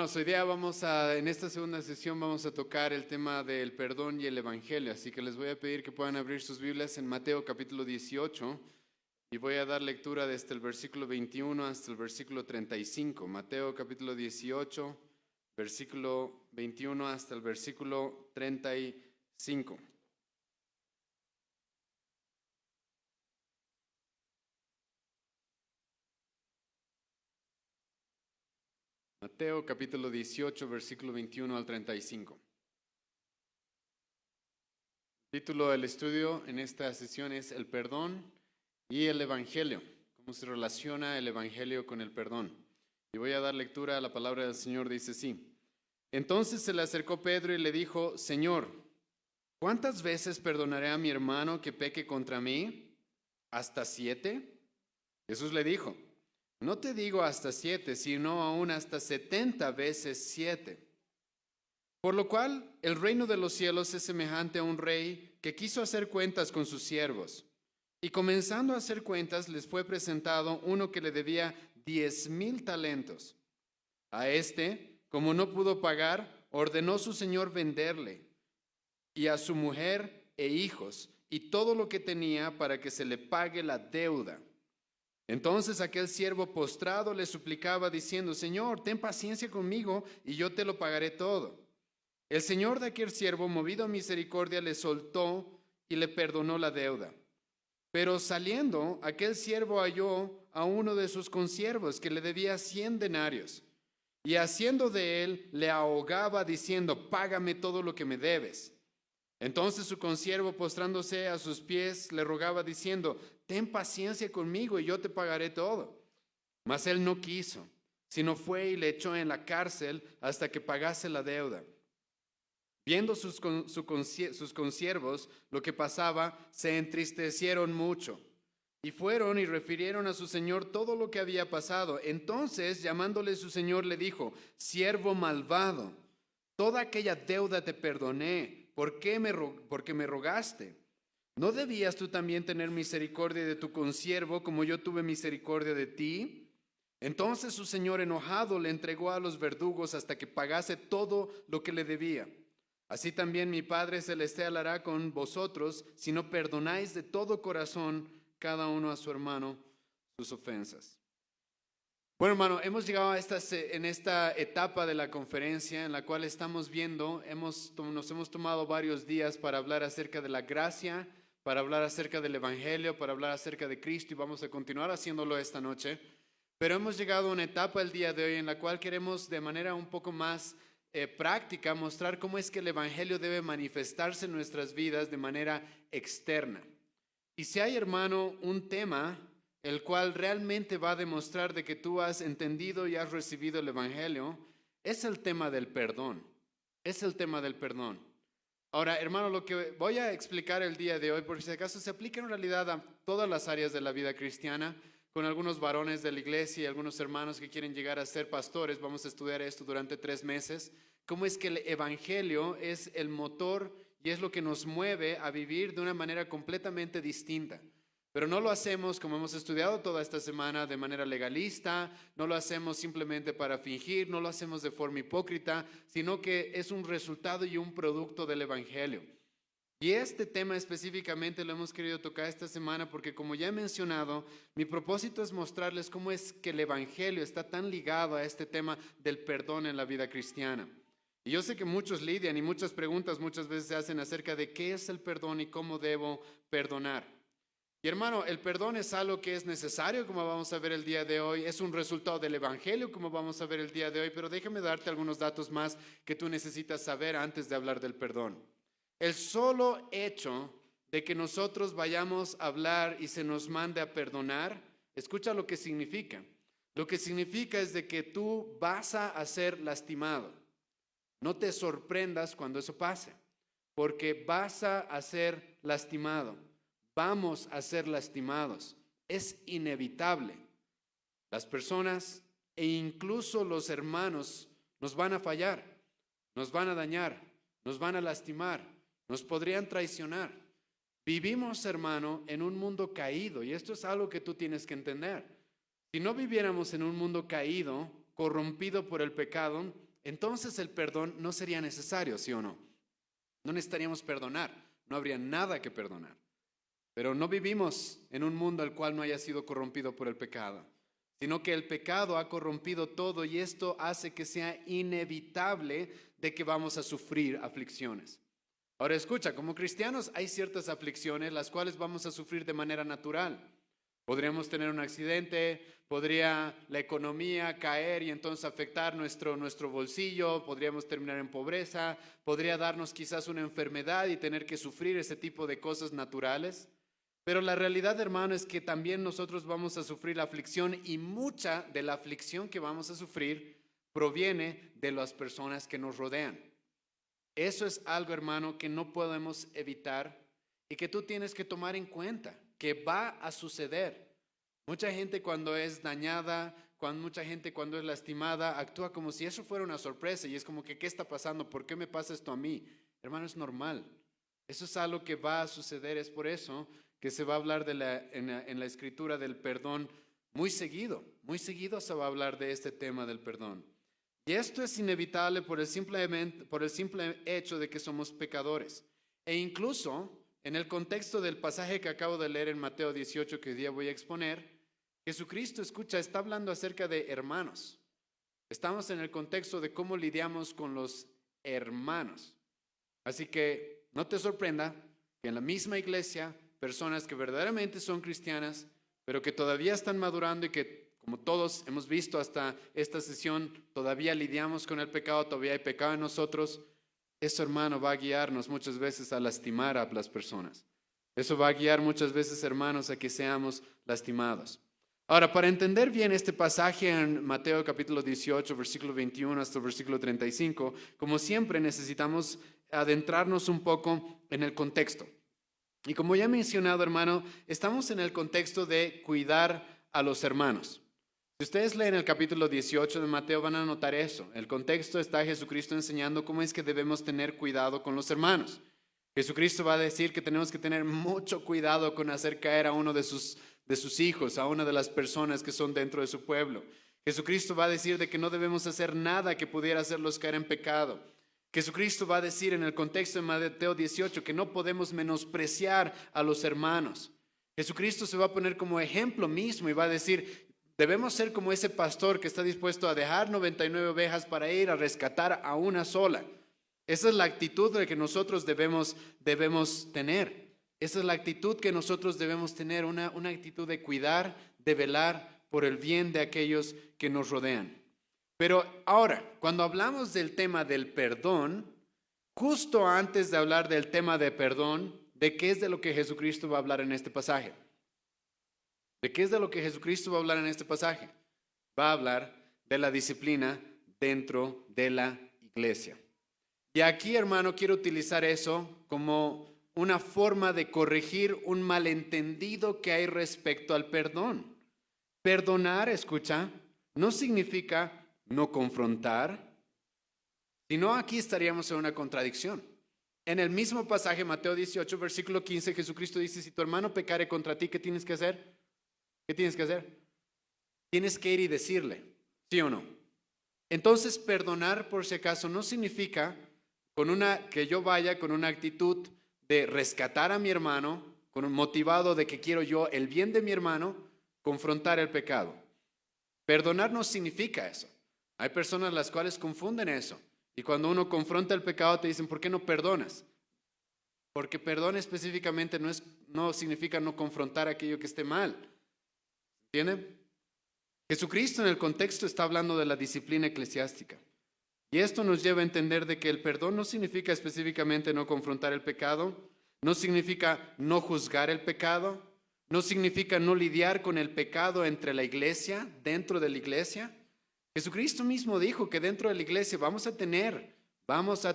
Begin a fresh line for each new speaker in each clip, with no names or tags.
Hoy día en esta segunda sesión vamos a tocar el tema del perdón y el evangelio, así que les voy a pedir que puedan abrir sus Biblias en Mateo capítulo 18 y voy a dar lectura desde el versículo 21 hasta el versículo 35. Mateo capítulo 18, versículo 21 hasta el versículo 35. Mateo capítulo 18, versículo 21 al 35. El título del estudio en esta sesión es El perdón y el evangelio. ¿Cómo se relaciona el evangelio con el perdón? Y voy a dar lectura a la palabra del Señor, dice así. Entonces se le acercó Pedro y le dijo, Señor, ¿cuántas veces perdonaré a mi hermano que peque contra mí? ¿Hasta 7? Jesús le dijo, no te digo hasta 7, sino aún hasta 70 veces 7. Por lo cual, el reino de los cielos es semejante a un rey que quiso hacer cuentas con sus siervos. Y comenzando a hacer cuentas, les fue presentado uno que le debía 10,000 talentos. A este, como no pudo pagar, ordenó su señor venderle, y a su mujer e hijos, y todo lo que tenía para que se le pague la deuda. Entonces aquel siervo postrado le suplicaba diciendo, Señor, ten paciencia conmigo y yo te lo pagaré todo. El señor de aquel siervo, movido a misericordia, le soltó y le perdonó la deuda. Pero saliendo, aquel siervo halló a uno de sus consiervos que le debía 100 denarios. Y haciendo de él, le ahogaba diciendo, págame todo lo que me debes. Entonces su consiervo, postrándose a sus pies, le rogaba diciendo, ten paciencia conmigo y yo te pagaré todo. Mas él no quiso, sino fue y le echó en la cárcel hasta que pagase la deuda. Viendo sus consiervos lo que pasaba, se entristecieron mucho. Y fueron y refirieron a su señor todo lo que había pasado. Entonces, llamándole su señor, le dijo, siervo malvado, toda aquella deuda te perdoné. Porque me rogaste. ¿No debías tú también tener misericordia de tu consiervo como yo tuve misericordia de ti? Entonces su señor enojado le entregó a los verdugos hasta que pagase todo lo que le debía. Así también mi Padre Celestial hará con vosotros si no perdonáis de todo corazón cada uno a su hermano sus ofensas. Bueno, hermano, hemos llegado en esta etapa de la conferencia en la cual estamos viendo, nos hemos tomado varios días para hablar acerca de la gracia, para hablar acerca del evangelio, para hablar acerca de Cristo y vamos a continuar haciéndolo esta noche. Pero hemos llegado a una etapa el día de hoy en la cual queremos de manera un poco más práctica mostrar cómo es que el evangelio debe manifestarse en nuestras vidas de manera externa. Y si hay, hermano, un tema el cual realmente va a demostrar de que tú has entendido y has recibido el evangelio, es el tema del perdón. Es el tema del perdón. Ahora, hermano, lo que voy a explicar el día de hoy, por si acaso se aplica en realidad a todas las áreas de la vida cristiana, con algunos varones de la iglesia y algunos hermanos que quieren llegar a ser pastores. Vamos a estudiar esto durante 3 meses. Cómo es que el evangelio es el motor y es lo que nos mueve a vivir de una manera completamente distinta. Pero no lo hacemos, como hemos estudiado toda esta semana, de manera legalista, no lo hacemos simplemente para fingir, no lo hacemos de forma hipócrita, sino que es un resultado y un producto del evangelio. Y este tema específicamente lo hemos querido tocar esta semana porque, como ya he mencionado, mi propósito es mostrarles cómo es que el evangelio está tan ligado a este tema del perdón en la vida cristiana. Y yo sé que muchos lidian y muchas preguntas muchas veces se hacen acerca de qué es el perdón y cómo debo perdonar. Y hermano, el perdón es algo que es necesario, como vamos a ver el día de hoy, es un resultado del evangelio, como vamos a ver el día de hoy, pero déjame darte algunos datos más que tú necesitas saber antes de hablar del perdón. El solo hecho de que nosotros vayamos a hablar y se nos mande a perdonar, escucha lo que significa. Lo que significa es de que tú vas a ser lastimado. No te sorprendas cuando eso pase, porque vas a ser lastimado. Vamos a ser lastimados. Es inevitable. Las personas e incluso los hermanos nos van a fallar, nos van a dañar, nos van a lastimar, nos podrían traicionar. Vivimos, hermano, en un mundo caído y esto es algo que tú tienes que entender. Si no viviéramos en un mundo caído, corrompido por el pecado, entonces el perdón no sería necesario, ¿sí o no? No necesitaríamos perdonar, no habría nada que perdonar. Pero no vivimos en un mundo al cual no haya sido corrompido por el pecado, sino que el pecado ha corrompido todo y esto hace que sea inevitable de que vamos a sufrir aflicciones. Ahora escucha, como cristianos hay ciertas aflicciones las cuales vamos a sufrir de manera natural. Podríamos tener un accidente, podría la economía caer y entonces afectar nuestro bolsillo, podríamos terminar en pobreza, podría darnos quizás una enfermedad y tener que sufrir ese tipo de cosas naturales. Pero la realidad, hermano, es que también nosotros vamos a sufrir la aflicción y mucha de la aflicción que vamos a sufrir proviene de las personas que nos rodean. Eso es algo, hermano, que no podemos evitar y que tú tienes que tomar en cuenta, que va a suceder. Mucha gente cuando es dañada, mucha gente cuando es lastimada, actúa como si eso fuera una sorpresa y es como que, ¿qué está pasando? ¿Por qué me pasa esto a mí? Hermano, es normal. Eso es algo que va a suceder, es por eso que se va a hablar en la escritura del perdón muy seguido se va a hablar de este tema del perdón. Y esto es inevitable por el simple hecho de que somos pecadores. E incluso en el contexto del pasaje que acabo de leer en Mateo 18 que hoy día voy a exponer, Jesucristo, escucha, está hablando acerca de hermanos. Estamos en el contexto de cómo lidiamos con los hermanos. Así que no te sorprenda que en la misma iglesia, personas que verdaderamente son cristianas, pero que todavía están madurando y que, como todos hemos visto hasta esta sesión, todavía lidiamos con el pecado, todavía hay pecado en nosotros. Eso, hermano, va a guiarnos muchas veces a lastimar a las personas. Eso va a guiar muchas veces, hermanos, a que seamos lastimados. Ahora, para entender bien este pasaje en Mateo capítulo 18, versículo 21 hasta el versículo 35, como siempre necesitamos adentrarnos un poco en el contexto. Y como ya he mencionado, hermano, estamos en el contexto de cuidar a los hermanos. Si ustedes leen el capítulo 18 de Mateo van a notar eso. El contexto está Jesucristo enseñando cómo es que debemos tener cuidado con los hermanos. Jesucristo va a decir que tenemos que tener mucho cuidado con hacer caer a uno de sus hijos, a una de las personas que son dentro de su pueblo. Jesucristo va a decir de que no debemos hacer nada que pudiera hacerlos caer en pecado. Jesucristo va a decir en el contexto de Mateo 18 que no podemos menospreciar a los hermanos. Jesucristo se va a poner como ejemplo mismo y va a decir, debemos ser como ese pastor que está dispuesto a dejar 99 ovejas para ir a rescatar a una sola. Esa es la actitud de que nosotros debemos tener. Esa es la actitud que nosotros debemos tener, una actitud de cuidar, de velar por el bien de aquellos que nos rodean. Pero ahora, cuando hablamos del tema del perdón, justo antes de hablar del tema de perdón, ¿de qué es de lo que Jesucristo va a hablar en este pasaje? ¿De qué es de lo que Jesucristo va a hablar en este pasaje? Va a hablar de la disciplina dentro de la iglesia. Y aquí, hermano, quiero utilizar eso como una forma de corregir un malentendido que hay respecto al perdón. Perdonar, escucha, no significa no confrontar, sino aquí estaríamos en una contradicción. En el mismo pasaje, Mateo 18, versículo 15, Jesucristo dice, si tu hermano pecare contra ti, ¿qué tienes que hacer? ¿Qué tienes que hacer? Tienes que ir y decirle, ¿sí o no? Entonces, perdonar, por si acaso, no significa que yo vaya con una actitud de rescatar a mi hermano, con un motivado de que quiero yo el bien de mi hermano, confrontar el pecado. Perdonar no significa eso. Hay personas las cuales confunden eso. Y cuando uno confronta el pecado te dicen, ¿por qué no perdonas? Porque perdón específicamente no significa no confrontar aquello que esté mal. ¿Entienden? Jesucristo en el contexto está hablando de la disciplina eclesiástica. Y esto nos lleva a entender de que el perdón no significa específicamente no confrontar el pecado, no significa no juzgar el pecado, no significa no lidiar con el pecado entre la iglesia, dentro de la iglesia. Jesucristo mismo dijo que dentro de la iglesia vamos a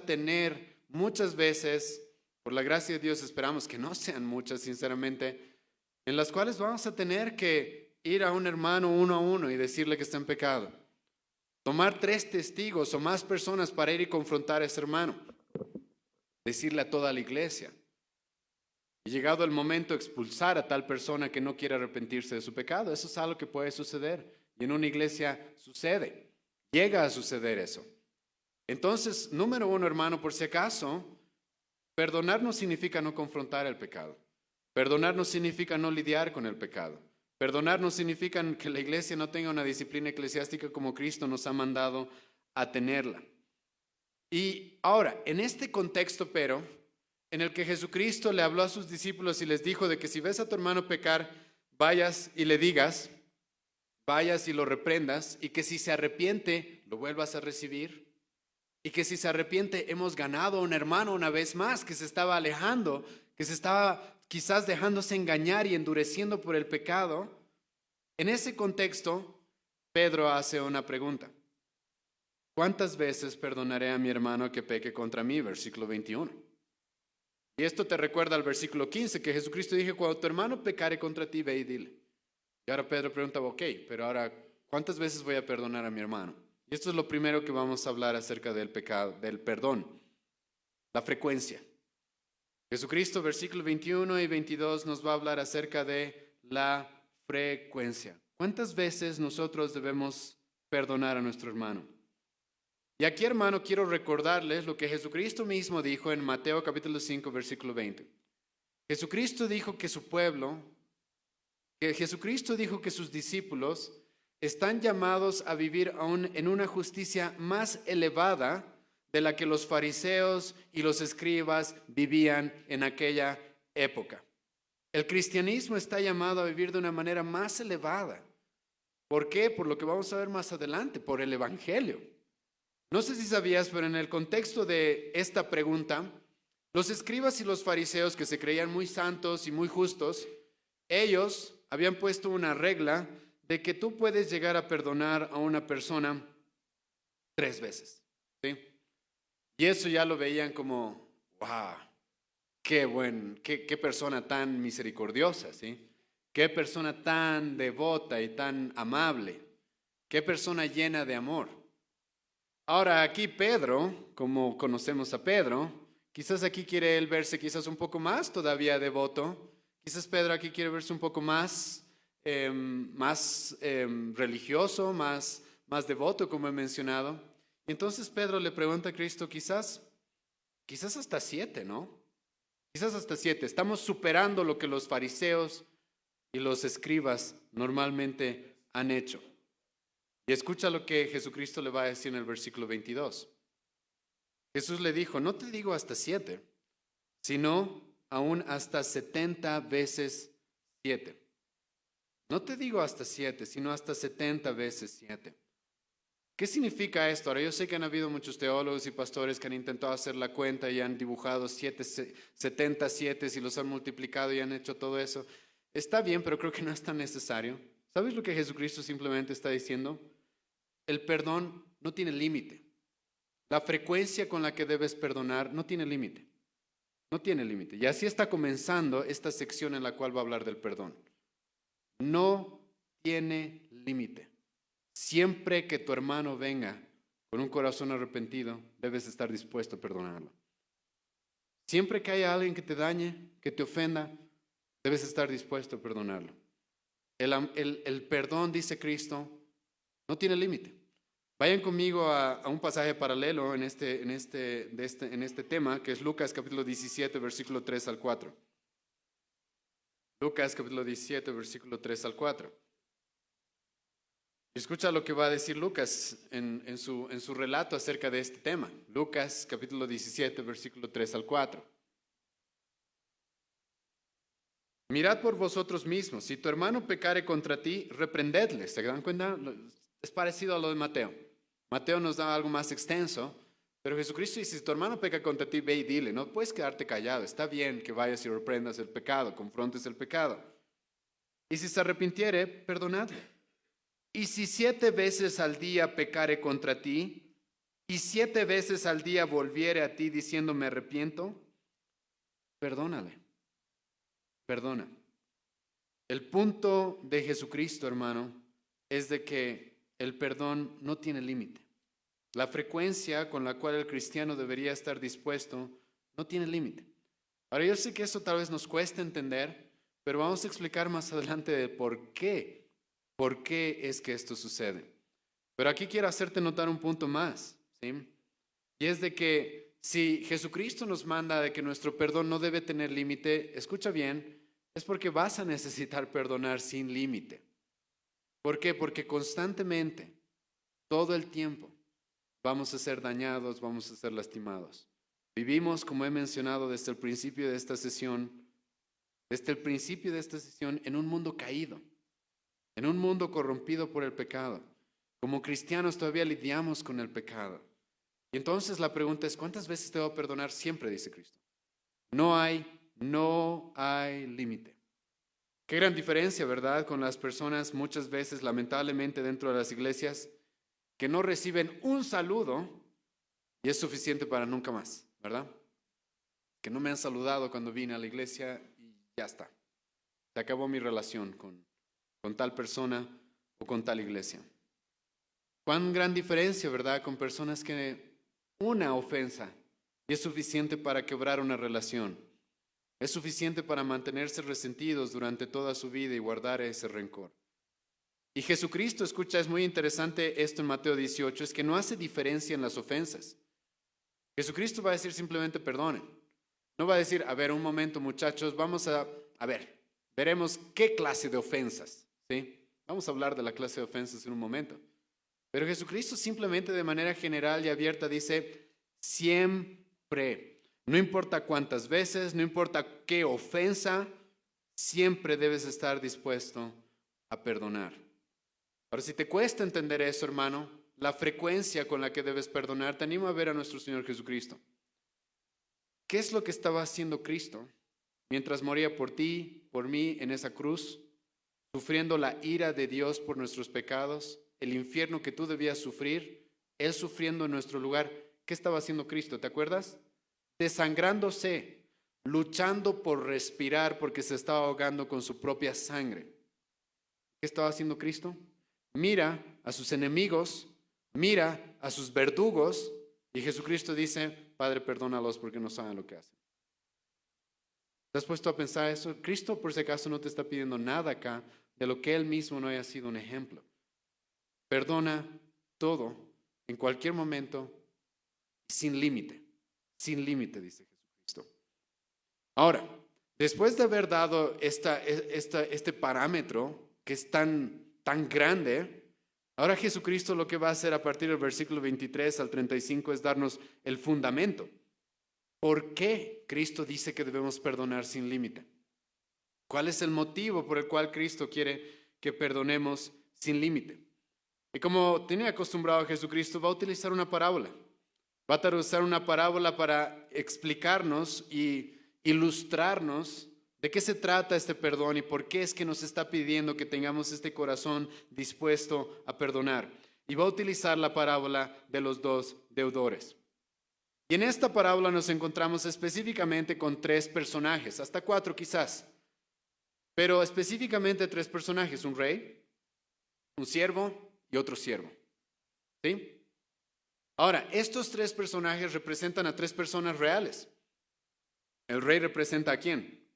tener muchas veces, por la gracia de Dios esperamos que no sean muchas sinceramente, en las cuales vamos a tener que ir a un hermano uno a uno y decirle que está en pecado. Tomar 3 testigos o más personas para ir y confrontar a ese hermano. Decirle a toda la iglesia. Y llegado el momento, expulsar a tal persona que no quiere arrepentirse de su pecado. Eso es algo que puede suceder. Y en una iglesia sucede. Llega a suceder eso. Entonces, número uno, hermano, por si acaso, perdonar no significa no confrontar el pecado. Perdonar no significa no lidiar con el pecado. Perdonar no significa que la iglesia no tenga una disciplina eclesiástica como Cristo nos ha mandado a tenerla. Y ahora, en este contexto, pero, en el que Jesucristo le habló a sus discípulos y les dijo de que si ves a tu hermano pecar, vayas y le digas, vayas y lo reprendas, y que si se arrepiente, lo vuelvas a recibir, y que si se arrepiente, hemos ganado a un hermano una vez más que se estaba alejando, que se estaba quizás dejándose engañar y endureciendo por el pecado. En ese contexto, Pedro hace una pregunta. ¿Cuántas veces perdonaré a mi hermano que peque contra mí? Versículo 21. Y esto te recuerda al versículo 15, que Jesucristo dijo, cuando tu hermano pecare contra ti, ve y dile. Y ahora Pedro pregunta, ok, pero ahora, ¿cuántas veces voy a perdonar a mi hermano? Y esto es lo primero que vamos a hablar acerca del pecado, del perdón, la frecuencia. Jesucristo, versículo 21 y 22, nos va a hablar acerca de la frecuencia. ¿Cuántas veces nosotros debemos perdonar a nuestro hermano? Y aquí, hermano, quiero recordarles lo que Jesucristo mismo dijo en Mateo capítulo 5, versículo 20. Jesucristo dijo que su pueblo, Jesucristo dijo que sus discípulos están llamados a vivir aún en una justicia más elevada de la que los fariseos y los escribas vivían en aquella época. El cristianismo está llamado a vivir de una manera más elevada. ¿Por qué? Por lo que vamos a ver más adelante, por el Evangelio. No sé si sabías, pero en el contexto de esta pregunta, los escribas y los fariseos, que se creían muy santos y muy justos, ellos habían puesto una regla de que tú puedes llegar a perdonar a una persona 3 veces, ¿sí? Y eso ya lo veían como, wow, qué persona tan misericordiosa, ¿sí? Qué persona tan devota y tan amable, qué persona llena de amor. Ahora aquí Pedro, como conocemos a Pedro, quizás aquí quiere él verse quizás un poco más todavía devoto. Quizás Pedro aquí quiere verse un poco más, religioso, más devoto, como he mencionado. Y entonces Pedro le pregunta a Cristo, quizás hasta 7, ¿no? Quizás hasta 7. Estamos superando lo que los fariseos y los escribas normalmente han hecho. Y escucha lo que Jesucristo le va a decir en el versículo 22. Jesús le dijo, no te digo hasta 7, sino aún hasta 70 veces 7. No te digo hasta 7, sino hasta 70 veces 7. ¿Qué significa esto? Ahora, yo sé que han habido muchos teólogos y pastores que han intentado hacer la cuenta y han dibujado 70 7 y los han multiplicado y han hecho todo eso. Está bien, pero creo que no es tan necesario. ¿Sabes lo que Jesucristo simplemente está diciendo? El perdón no tiene límite. La frecuencia con la que debes perdonar no tiene límite. No tiene límite. Y así está comenzando esta sección en la cual va a hablar del perdón. No tiene límite. Siempre que tu hermano venga con un corazón arrepentido, debes estar dispuesto a perdonarlo. Siempre que haya alguien que te dañe, que te ofenda, debes estar dispuesto a perdonarlo. El perdón, dice Cristo, no tiene límite. Vayan conmigo a un pasaje paralelo en este tema, que es Lucas capítulo 17, versículo 3 al 4. Lucas capítulo 17, versículo 3 al 4. Escucha lo que va a decir Lucas en su relato acerca de este tema. Lucas capítulo 17, versículo 3 al 4. Mirad por vosotros mismos, si tu hermano pecare contra ti, reprendedle. ¿Se dan cuenta? Es parecido a lo de Mateo. Mateo nos da algo más extenso, pero Jesucristo dice, si tu hermano peca contra ti, ve y dile. No puedes quedarte callado. Está bien que vayas y reprendas el pecado, confrontes el pecado. Y si se arrepintiere, perdonadle. Y si 7 veces al día pecare contra ti, y 7 veces al día volviere a ti diciendo me arrepiento, perdónale. Perdona. El punto de Jesucristo, hermano, es de que el perdón no tiene límite. La frecuencia con la cual el cristiano debería estar dispuesto no tiene límite. Ahora, yo sé que eso tal vez nos cueste entender, pero vamos a explicar más adelante de por qué es que esto sucede. Pero aquí quiero hacerte notar un punto más, ¿sí? Y es de que si Jesucristo nos manda de que nuestro perdón no debe tener límite, escucha bien, es porque vas a necesitar perdonar sin límite. ¿Por qué? Porque constantemente, todo el tiempo, vamos a ser dañados, vamos a ser lastimados. Vivimos, como he mencionado desde el principio de esta sesión, en un mundo caído, en un mundo corrompido por el pecado. Como cristianos todavía lidiamos con el pecado. Y entonces la pregunta es, ¿cuántas veces te voy a perdonar? Siempre, dice Cristo. No hay límite. Qué gran diferencia, ¿verdad? Con las personas muchas veces, lamentablemente, dentro de las iglesias, que no reciben un saludo y es suficiente para nunca más, ¿verdad? Que no me han saludado cuando vine a la iglesia y ya está. Se acabó mi relación con tal persona o con tal iglesia. Cuán gran diferencia, ¿verdad? Con personas que una ofensa y es suficiente para quebrar una relación. Es suficiente para mantenerse resentidos durante toda su vida y guardar ese rencor. Y Jesucristo, escucha, es muy interesante esto en Mateo 18, es que no hace diferencia en las ofensas. Jesucristo va a decir simplemente perdonen. No va a decir, a ver, un momento muchachos, vamos a ver, veremos qué clase de ofensas, ¿sí? Vamos a hablar de la clase de ofensas en un momento. Pero Jesucristo simplemente de manera general y abierta dice, siempre. No importa cuántas veces, no importa qué ofensa, siempre debes estar dispuesto a perdonar. Ahora, si te cuesta entender eso, hermano, la frecuencia con la que debes perdonar, te animo a ver a nuestro Señor Jesucristo. ¿Qué es lo que estaba haciendo Cristo mientras moría por ti, por mí en esa cruz, sufriendo la ira de Dios por nuestros pecados, el infierno que tú debías sufrir, Él sufriendo en nuestro lugar? ¿Qué estaba haciendo Cristo? ¿Te acuerdas? Desangrándose, luchando por respirar porque se estaba ahogando con su propia sangre. ¿Qué estaba haciendo Cristo? Mira a sus enemigos, mira a sus verdugos y Jesucristo dice, Padre, perdónalos porque no saben lo que hacen. ¿Te has puesto a pensar eso? Cristo, por si acaso, no te está pidiendo nada acá de lo que Él mismo no haya sido un ejemplo. Perdona todo, en cualquier momento, sin límite. Sin límite, dice Jesucristo. Ahora, después de haber dado este parámetro que es tan grande, ahora Jesucristo lo que va a hacer a partir del versículo 23 al 35 es darnos el fundamento. ¿Por qué Cristo dice que debemos perdonar sin límite? ¿Cuál es el motivo por el cual Cristo quiere que perdonemos sin límite? Y como tenía acostumbrado Jesucristo, va a utilizar una parábola. Va a usar una parábola para explicarnos y ilustrarnos de qué se trata este perdón y por qué es que nos está pidiendo que tengamos este corazón dispuesto a perdonar. Y va a utilizar la parábola de los dos deudores. Y en esta parábola nos encontramos específicamente con 3 personajes, hasta 4 quizás, pero específicamente 3 personajes, un rey, un siervo y otro siervo. ¿Sí? Ahora, estos 3 personajes representan a 3 personas reales. El rey representa ¿a quién?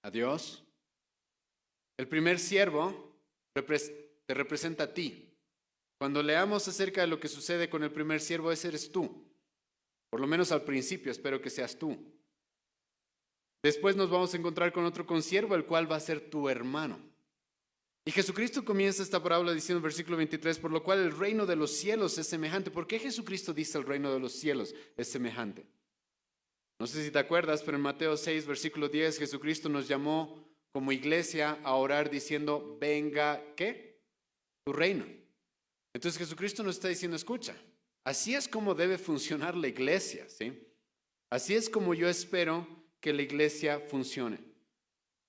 A Dios. El primer siervo te representa a ti. Cuando leamos acerca de lo que sucede con el primer siervo, ese eres tú. Por lo menos al principio, espero que seas tú. Después nos vamos a encontrar con otro consiervo, el cual va a ser tu hermano. Y Jesucristo comienza esta parábola diciendo en el versículo 23, por lo cual el reino de los cielos es semejante. ¿Por qué Jesucristo dice el reino de los cielos es semejante? No sé si te acuerdas, pero en Mateo 6, versículo 10, Jesucristo nos llamó como iglesia a orar diciendo, venga, ¿qué? Tu reino. Entonces Jesucristo nos está diciendo, escucha, así es como debe funcionar la iglesia, ¿sí? Así es como yo espero que la iglesia funcione.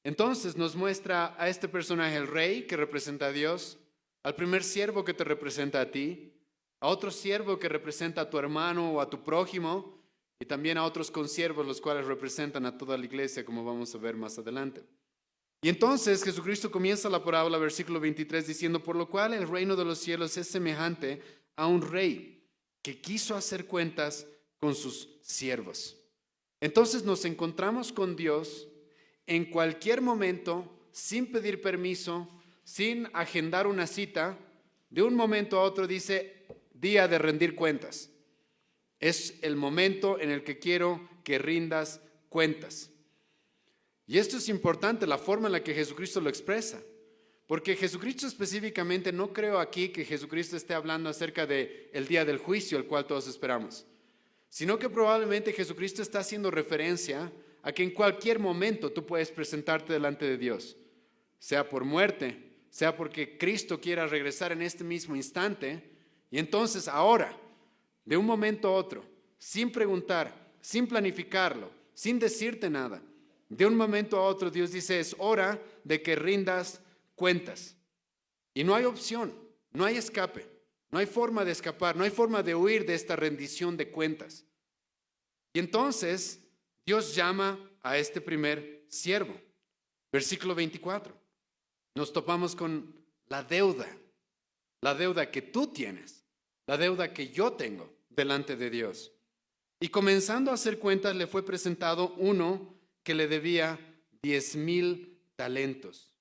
Entonces nos muestra a este personaje, el rey que representa a Dios, al primer siervo que te representa a ti, a otro siervo que representa a tu hermano o a tu prójimo, y también a otros consiervos los cuales representan a toda la iglesia, como vamos a ver más adelante. Y entonces Jesucristo comienza la parábola, versículo 23, diciendo, por lo cual el reino de los cielos es semejante a un rey que quiso hacer cuentas con sus siervos. Entonces nos encontramos con Dios en cualquier momento, sin pedir permiso, sin agendar una cita, de un momento a otro dice, día de rendir cuentas. Es el momento en el que quiero que rindas cuentas. Y esto es importante, la forma en la que Jesucristo lo expresa. Porque Jesucristo específicamente, no creo aquí que Jesucristo esté hablando acerca del día del juicio, el cual todos esperamos. Sino que probablemente Jesucristo está haciendo referencia a que en cualquier momento tú puedes presentarte delante de Dios. Sea por muerte, sea porque Cristo quiera regresar en este mismo instante. Y entonces ahora, de un momento a otro, sin preguntar, sin planificarlo, sin decirte nada, de un momento a otro Dios dice, es hora de que rindas cuentas. Y no hay opción, no hay escape, no hay forma de escapar, no hay forma de huir de esta rendición de cuentas. Y entonces Dios llama a este primer siervo. Versículo 24. Nos topamos con la deuda que tú tienes, la deuda que yo tengo delante de Dios. Y comenzando a hacer cuentas, le fue presentado uno que le debía 10,000 talentos.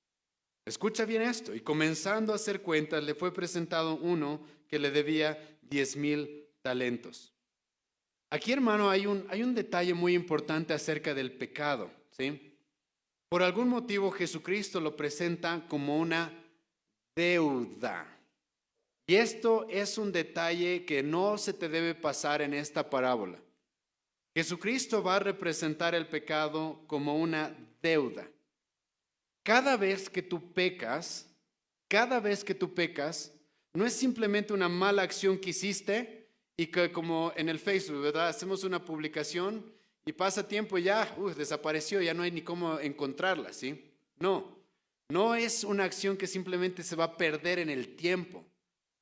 Escucha bien esto. Y comenzando a hacer cuentas, le fue presentado uno que le debía 10,000 talentos. Aquí, hermano, hay un detalle muy importante acerca del pecado, ¿sí? Por algún motivo Jesucristo lo presenta como una deuda. Y esto es un detalle que no se te debe pasar en esta parábola. Jesucristo va a representar el pecado como una deuda. Cada vez que tú pecas, no es simplemente una mala acción que hiciste y que como en el Facebook, ¿verdad? Hacemos una publicación y pasa tiempo y ya desapareció, ya no hay ni cómo encontrarla, ¿sí? No es una acción que simplemente se va a perder en el tiempo,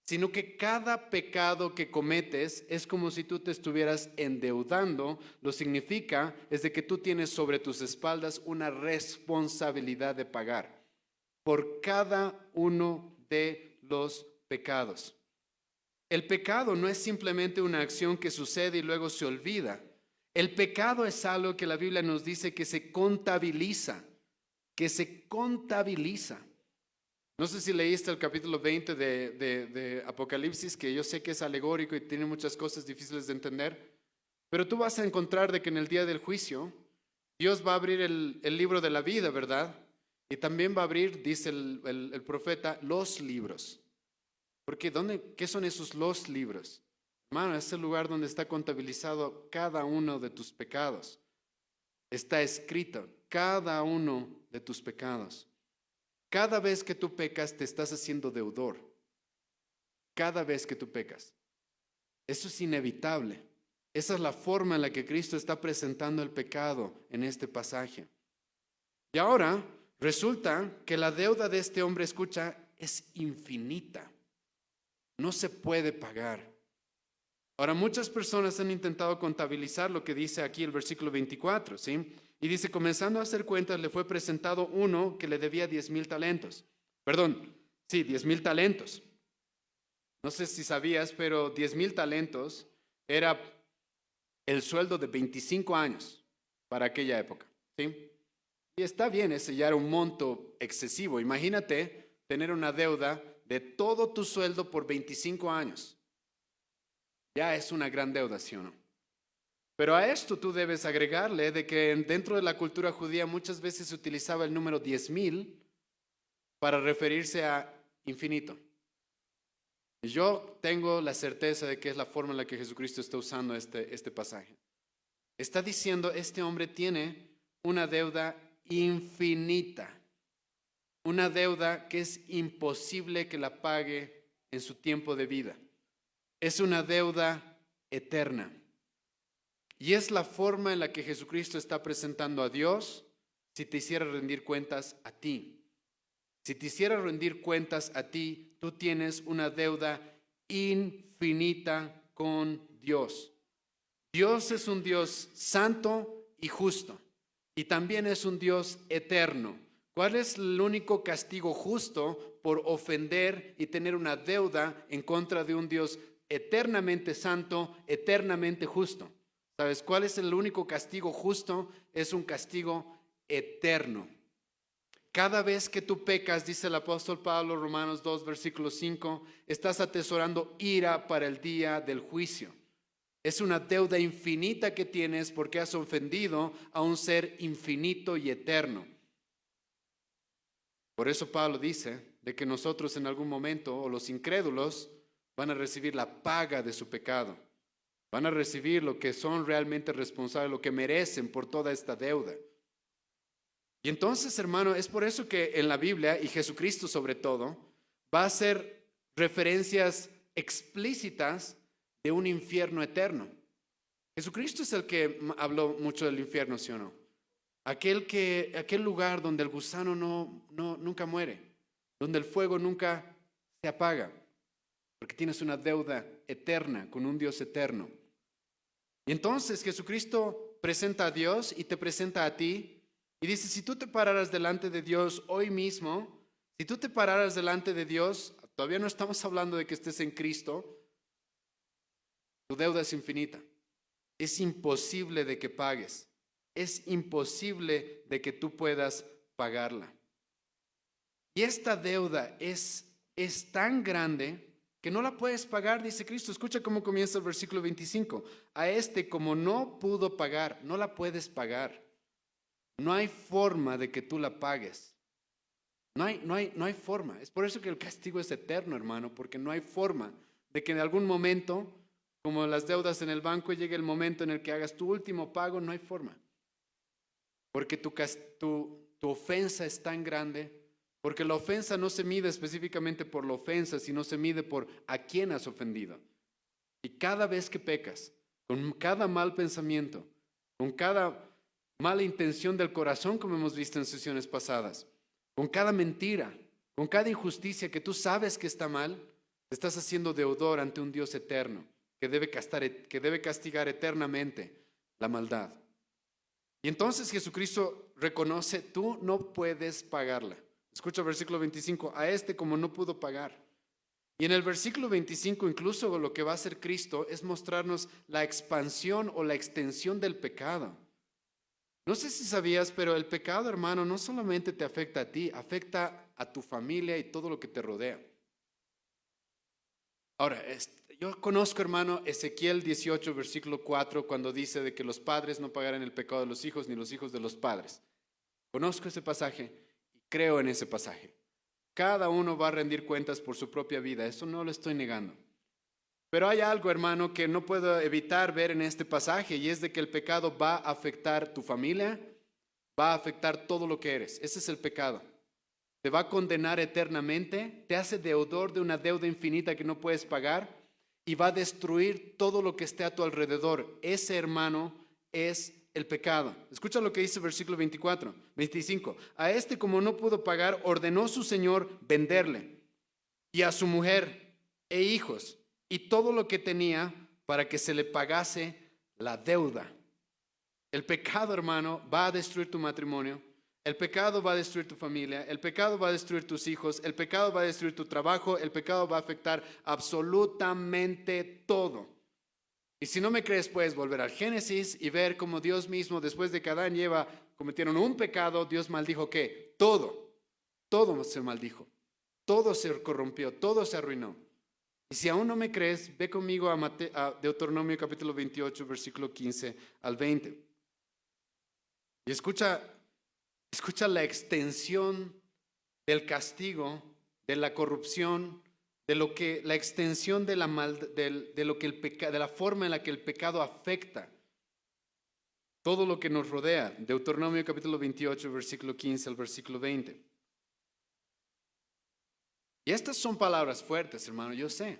sino que cada pecado que cometes es como si tú te estuvieras endeudando. Lo significa es de que tú tienes sobre tus espaldas una responsabilidad de pagar por cada uno de los pecados. El pecado no es simplemente una acción que sucede y luego se olvida. El pecado es algo que la Biblia nos dice que se contabiliza, No sé si leíste el capítulo 20 de Apocalipsis, que yo sé que es alegórico y tiene muchas cosas difíciles de entender, pero tú vas a encontrar de que en el día del juicio, Dios va a abrir el libro de la vida, ¿verdad? Y también va a abrir, dice el profeta, los libros. Porque ¿qué son esos los libros? Hermano, es el lugar donde está contabilizado cada uno de tus pecados. Está escrito cada uno de tus pecados. Cada vez que tú pecas, te estás haciendo deudor. Cada vez que tú pecas. Eso es inevitable. Esa es la forma en la que Cristo está presentando el pecado en este pasaje. Y ahora resulta que la deuda de este hombre, escucha, es infinita. No se puede pagar. Ahora, muchas personas han intentado contabilizar lo que dice aquí el versículo 24, ¿sí? Y dice, comenzando a hacer cuentas, le fue presentado uno que le debía 10,000 talentos. Perdón, sí, 10,000 talentos. No sé si sabías, pero 10,000 talentos era el sueldo de 25 años para aquella época, ¿sí? Y está bien, ese ya era un monto excesivo. Imagínate tener una deuda de todo tu sueldo por 25 años. Ya es una gran deuda, ¿sí o no? Pero a esto tú debes agregarle de que dentro de la cultura judía muchas veces se utilizaba el número 10,000 para referirse a infinito. Yo tengo la certeza de que es la forma en la que Jesucristo está usando este pasaje. Está diciendo, este hombre tiene una deuda infinita, una deuda que es imposible que la pague en su tiempo de vida. Es una deuda eterna. Y es la forma en la que Jesucristo está presentando a Dios si te hiciera rendir cuentas a ti. Si te hiciera rendir cuentas a ti, tú tienes una deuda infinita con Dios. Dios es un Dios santo y justo. Y también es un Dios eterno. ¿Cuál es el único castigo justo por ofender y tener una deuda en contra de un Dios eternamente santo, eternamente justo? ¿Sabes cuál es el único castigo justo? Es un castigo eterno. Cada vez que tú pecas, dice el apóstol Pablo, Romanos 2, versículo 5, estás atesorando ira para el día del juicio. Es una deuda infinita que tienes porque has ofendido a un ser infinito y eterno. Por eso Pablo dice de que nosotros en algún momento, o los incrédulos, van a recibir la paga de su pecado. Van a recibir lo que son realmente responsables, lo que merecen por toda esta deuda. Y entonces, hermano, es por eso que en la Biblia, y Jesucristo sobre todo, va a hacer referencias explícitas de un infierno eterno. Jesucristo es el que habló mucho del infierno, ¿sí o no? Aquel lugar donde el gusano nunca muere, donde el fuego nunca se apaga, porque tienes una deuda eterna con un Dios eterno. Y entonces Jesucristo presenta a Dios y te presenta a ti y dice, si tú te pararas delante de Dios hoy mismo, si tú te pararas delante de Dios, todavía no estamos hablando de que estés en Cristo, tu deuda es infinita. Es imposible de que pagues. Es imposible de que tú puedas pagarla. Y esta deuda es tan grande que no la puedes pagar, dice Cristo. Escucha cómo comienza el versículo 25. A este, como no pudo pagar, no la puedes pagar. No hay forma de que tú la pagues. No hay forma. Es por eso que el castigo es eterno, hermano, porque no hay forma de que en algún momento, como las deudas en el banco, llegue el momento en el que hagas tu último pago. No hay forma. Porque tu ofensa es tan grande. Porque la ofensa no se mide específicamente por la ofensa, sino se mide por a quién has ofendido. Y cada vez que pecas, con cada mal pensamiento, con cada mala intención del corazón, como hemos visto en sesiones pasadas, con cada mentira, con cada injusticia que tú sabes que está mal, te estás haciendo deudor ante un Dios eterno que debe castigar eternamente la maldad. Y entonces Jesucristo reconoce, tú no puedes pagarla. Escucha el versículo 25, a este como no pudo pagar. Y en el versículo 25 incluso lo que va a hacer Cristo es mostrarnos la expansión o la extensión del pecado. No sé si sabías, pero el pecado, hermano, no solamente te afecta a ti, afecta a tu familia y todo lo que te rodea. Ahora, yo conozco, hermano, Ezequiel 18, versículo 4, cuando dice de que los padres no pagarán el pecado de los hijos ni los hijos de los padres. Conozco ese pasaje. Creo en ese pasaje. Cada uno va a rendir cuentas por su propia vida, eso no lo estoy negando. Pero hay algo, hermano, que no puedo evitar ver en este pasaje, y es de que el pecado va a afectar tu familia, va a afectar todo lo que eres. Ese es el pecado. Te va a condenar eternamente, te hace deudor de una deuda infinita que no puedes pagar, y va a destruir todo lo que esté a tu alrededor. Ese, hermano, es el pecado. Escucha lo que dice el versículo 25. A este, como no pudo pagar, ordenó su señor venderle, y a su mujer e hijos, y todo lo que tenía, para que se le pagase la deuda. El pecado, hermano, va a destruir tu matrimonio. El pecado va a destruir tu familia. El pecado va a destruir tus hijos. El pecado va a destruir tu trabajo. El pecado va a afectar absolutamente todo. Y si no me crees, puedes volver al Génesis y ver cómo Dios mismo, después de que Adán y Eva cometieron un pecado, Dios maldijo ¿qué? Todo se maldijo, todo se corrompió, todo se arruinó. Y si aún no me crees, ve conmigo a Deuteronomio capítulo 28, versículo 15 al 20. Y escucha la extensión del castigo, de la corrupción, la extensión de la forma en la que el pecado afecta todo lo que nos rodea. Deuteronomio capítulo 28, versículo 15 al versículo 20. Y estas son palabras fuertes, hermano, yo sé.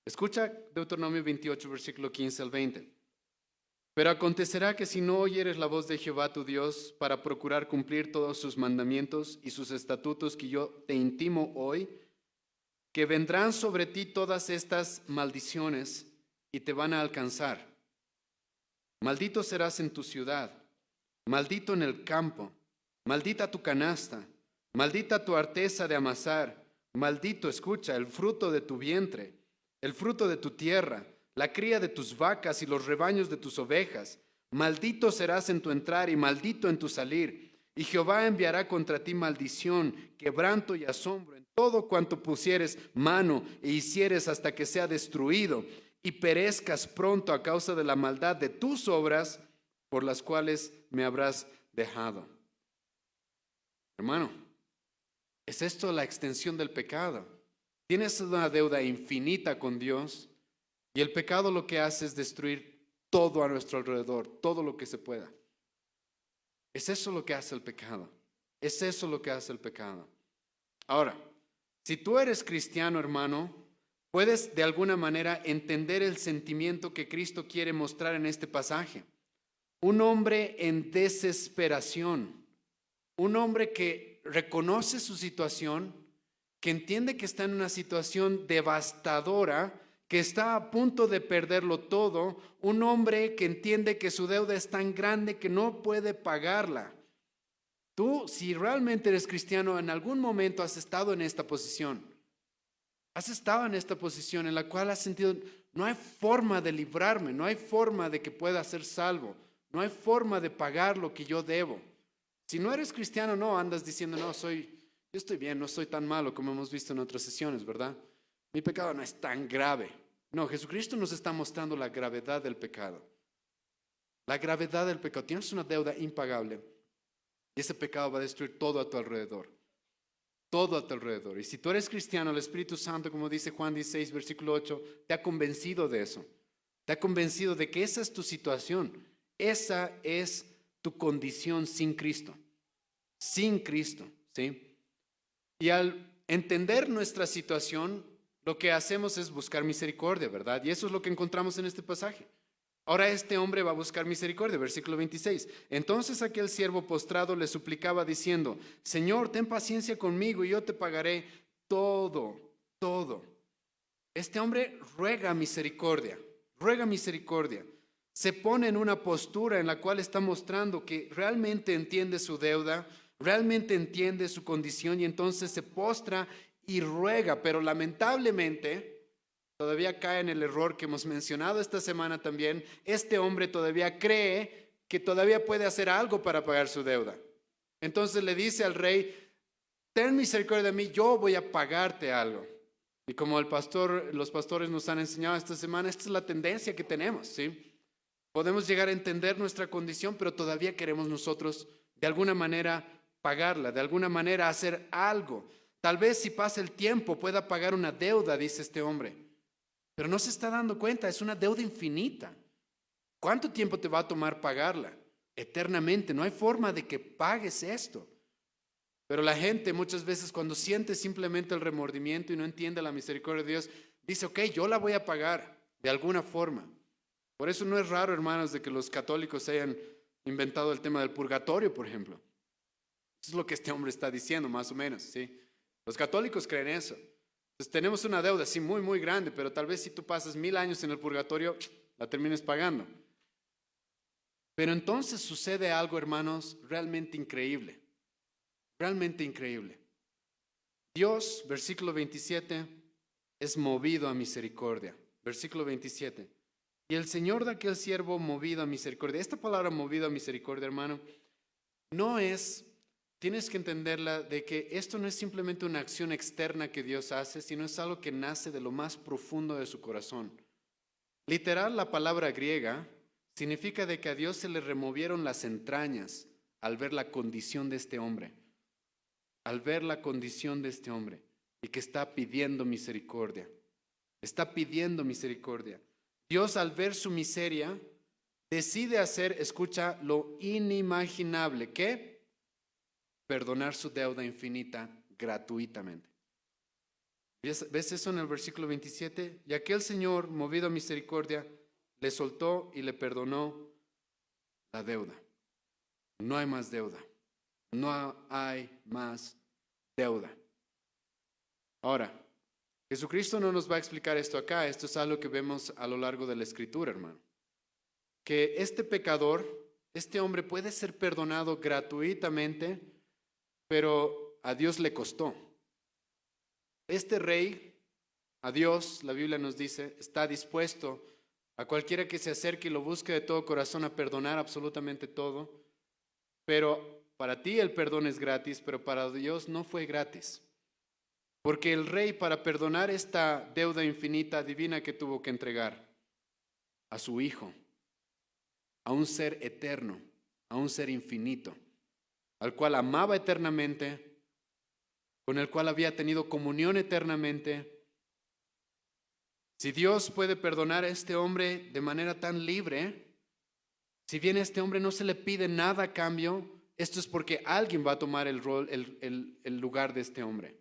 Escucha Deuteronomio 28, versículo 15 al 20. Pero acontecerá que si no oyeres la voz de Jehová tu Dios para procurar cumplir todos sus mandamientos y sus estatutos que yo te intimo hoy, que vendrán sobre ti todas estas maldiciones y te van a alcanzar. Maldito serás en tu ciudad, maldito en el campo, maldita tu canasta, maldita tu arteza de amasar, maldito, escucha, el fruto de tu vientre, el fruto de tu tierra, la cría de tus vacas y los rebaños de tus ovejas. Maldito serás en tu entrar y maldito en tu salir. Y Jehová enviará contra ti maldición, quebranto y asombro en todo cuanto pusieres mano e hicieres hasta que sea destruido. y perezcas pronto a causa de la maldad de tus obras, por las cuales me habrás dejado. Hermano, ¿es esto la extensión del pecado? Tienes una deuda infinita con Dios y el pecado lo que hace es destruir todo a nuestro alrededor, todo lo que se pueda. Es eso lo que hace el pecado. Es eso lo que hace el pecado. Ahora, si tú eres cristiano, hermano, puedes de alguna manera entender el sentimiento que Cristo quiere mostrar en este pasaje. Un hombre en desesperación, un hombre que reconoce su situación, que entiende que está en una situación devastadora, que está a punto de perderlo todo, un hombre que entiende que su deuda es tan grande que no puede pagarla. Tú, si realmente eres cristiano, en algún momento has estado en esta posición. Has estado en esta posición en la cual has sentido, no hay forma de librarme, no hay forma de que pueda ser salvo, no hay forma de pagar lo que yo debo. Si no eres cristiano, no andas diciendo, no, yo estoy bien, no soy tan malo como hemos visto en otras sesiones, ¿verdad? Mi pecado no es tan grave. No, Jesucristo nos está mostrando la gravedad del pecado. La gravedad del pecado. Tienes una deuda impagable y ese pecado va a destruir todo a tu alrededor. Todo a tu alrededor. Y si tú eres cristiano, el Espíritu Santo, como dice Juan 16, versículo 8, te ha convencido de eso. Te ha convencido de que esa es tu situación. Esa es tu condición sin Cristo. Sin Cristo, ¿sí? Y al entender nuestra situación, lo que hacemos es buscar misericordia, ¿verdad? Y eso es lo que encontramos en este pasaje. Ahora este hombre va a buscar misericordia, versículo 26. Entonces aquel siervo postrado le suplicaba diciendo, Señor, ten paciencia conmigo y yo te pagaré todo, todo. Este hombre ruega misericordia, ruega misericordia. Se pone en una postura en la cual está mostrando que realmente entiende su deuda, realmente entiende su condición y entonces se postra y ruega, pero lamentablemente todavía cae en el error que hemos mencionado esta semana también. Este hombre todavía cree que todavía puede hacer algo para pagar su deuda. Entonces le dice al rey, ten misericordia de mí, yo voy a pagarte algo. Y como los pastores nos han enseñado esta semana, esta es la tendencia que tenemos, ¿sí? Podemos llegar a entender nuestra condición, pero todavía queremos nosotros de alguna manera pagarla, de alguna manera hacer algo. Tal vez si pasa el tiempo pueda pagar una deuda, dice este hombre. Pero no se está dando cuenta, es una deuda infinita. ¿Cuánto tiempo te va a tomar pagarla? Eternamente, no hay forma de que pagues esto. Pero la gente muchas veces cuando siente simplemente el remordimiento y no entiende la misericordia de Dios, dice, ok, yo la voy a pagar de alguna forma. Por eso no es raro, hermanos, de que los católicos hayan inventado el tema del purgatorio, por ejemplo. Eso es lo que este hombre está diciendo, más o menos, ¿sí? Los católicos creen eso. Entonces tenemos una deuda, sí, muy, muy grande, pero tal vez si tú pasas 1000 años en el purgatorio, la termines pagando. Pero entonces sucede algo, hermanos, realmente increíble. Realmente increíble. Dios, versículo 27, es movido a misericordia. Versículo 27. Y el Señor de aquel siervo movido a misericordia. Esta palabra movido a misericordia, hermano, no es, tienes que entenderla de que esto no es simplemente una acción externa que Dios hace, sino es algo que nace de lo más profundo de su corazón. Literal, la palabra griega significa de que a Dios se le removieron las entrañas al ver la condición de este hombre. Al ver la condición de este hombre y que está pidiendo misericordia. Está pidiendo misericordia. Dios al ver su miseria decide hacer, escucha, lo inimaginable. ¿Qué? Perdonar su deuda infinita gratuitamente. ¿Ves eso en el versículo 27? Y aquel Señor, movido a misericordia, le soltó y le perdonó la deuda. No hay más deuda. No hay más deuda. Ahora, Jesucristo no nos va a explicar esto acá. Esto es algo que vemos a lo largo de la Escritura, hermano. Que este pecador, este hombre puede ser perdonado gratuitamente, pero a Dios le costó. Este rey, a Dios, la Biblia nos dice, está dispuesto a cualquiera que se acerque y lo busque de todo corazón a perdonar absolutamente todo. Pero para ti el perdón es gratis, pero para Dios no fue gratis. Porque el rey, para perdonar esta deuda infinita, adivina que tuvo que entregar. a su Hijo, a un ser eterno, a un ser infinito, al cual amaba eternamente, con el cual había tenido comunión eternamente. Si Dios puede perdonar a este hombre de manera tan libre, si bien a este hombre no se le pide nada a cambio, esto es porque alguien va a tomar el rol, el lugar de este hombre.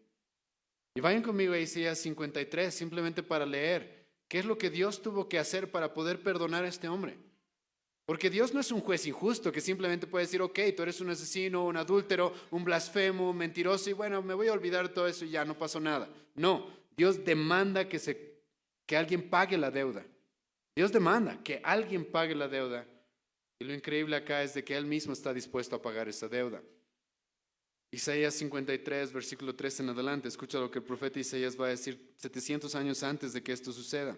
Y vayan conmigo a Isaías 53, simplemente para leer qué es lo que Dios tuvo que hacer para poder perdonar a este hombre. Porque Dios no es un juez injusto que simplemente puede decir, ok, tú eres un asesino, un adúltero, un blasfemo, un mentiroso, y bueno, me voy a olvidar todo eso y ya no pasó nada. No, Dios demanda que alguien pague la deuda. Dios demanda que alguien pague la deuda. Y lo increíble acá es de que Él mismo está dispuesto a pagar esa deuda. Isaías 53, versículo 3 en adelante, escucha lo que el profeta Isaías va a decir 700 años antes de que esto suceda.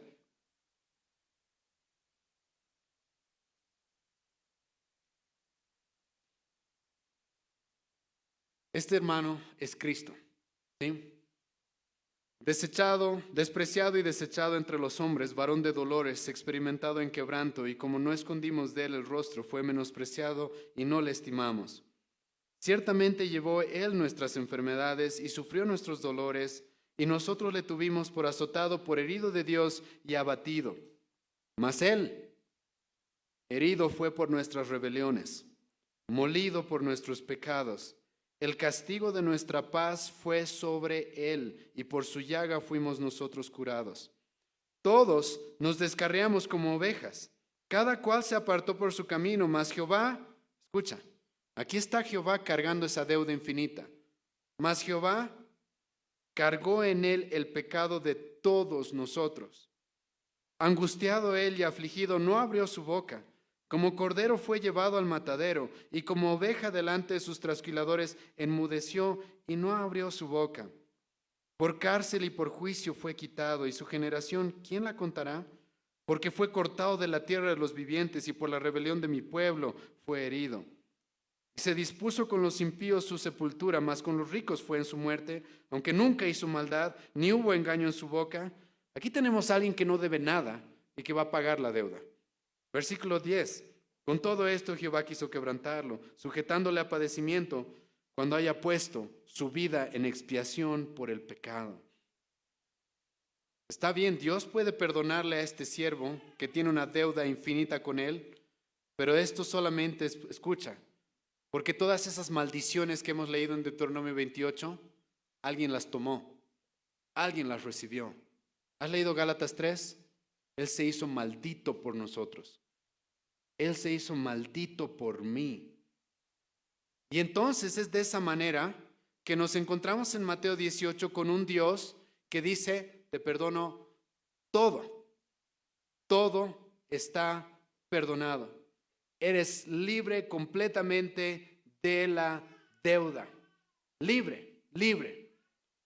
Este hermano es Cristo, ¿sí? Desechado, despreciado y desechado entre los hombres, varón de dolores, experimentado en quebranto, y como no escondimos de él el rostro, fue menospreciado y no le estimamos. Ciertamente llevó él nuestras enfermedades y sufrió nuestros dolores, y nosotros le tuvimos por azotado, por herido de Dios y abatido. Mas él, herido fue por nuestras rebeliones, molido por nuestros pecados. El castigo de nuestra paz fue sobre él, y por su llaga fuimos nosotros curados. Todos nos descarriamos como ovejas, cada cual se apartó por su camino, mas Jehová, escucha, aquí está Jehová cargando esa deuda infinita, mas Jehová cargó en él el pecado de todos nosotros. Angustiado él y afligido, no abrió su boca. Como cordero fue llevado al matadero, y como oveja delante de sus trasquiladores, enmudeció y no abrió su boca. Por cárcel y por juicio fue quitado, y su generación, ¿quién la contará? Porque fue cortado de la tierra de los vivientes, y por la rebelión de mi pueblo fue herido. Y se dispuso con los impíos su sepultura, mas con los ricos fue en su muerte, aunque nunca hizo maldad, ni hubo engaño en su boca. Aquí tenemos a alguien que no debe nada y que va a pagar la deuda. Versículo 10. Con todo esto Jehová quiso quebrantarlo, sujetándole a padecimiento cuando haya puesto su vida en expiación por el pecado. Está bien, Dios puede perdonarle a este siervo que tiene una deuda infinita con él, pero esto solamente, escucha, porque todas esas maldiciones que hemos leído en Deuteronomio 28, alguien las tomó, alguien las recibió. ¿Has leído Gálatas 3? Él se hizo maldito por nosotros. Él se hizo maldito por mí. Y entonces es de esa manera que nos encontramos en Mateo 18 con un Dios que dice, te perdono todo. Todo está perdonado. Eres libre completamente de la deuda. Libre, libre.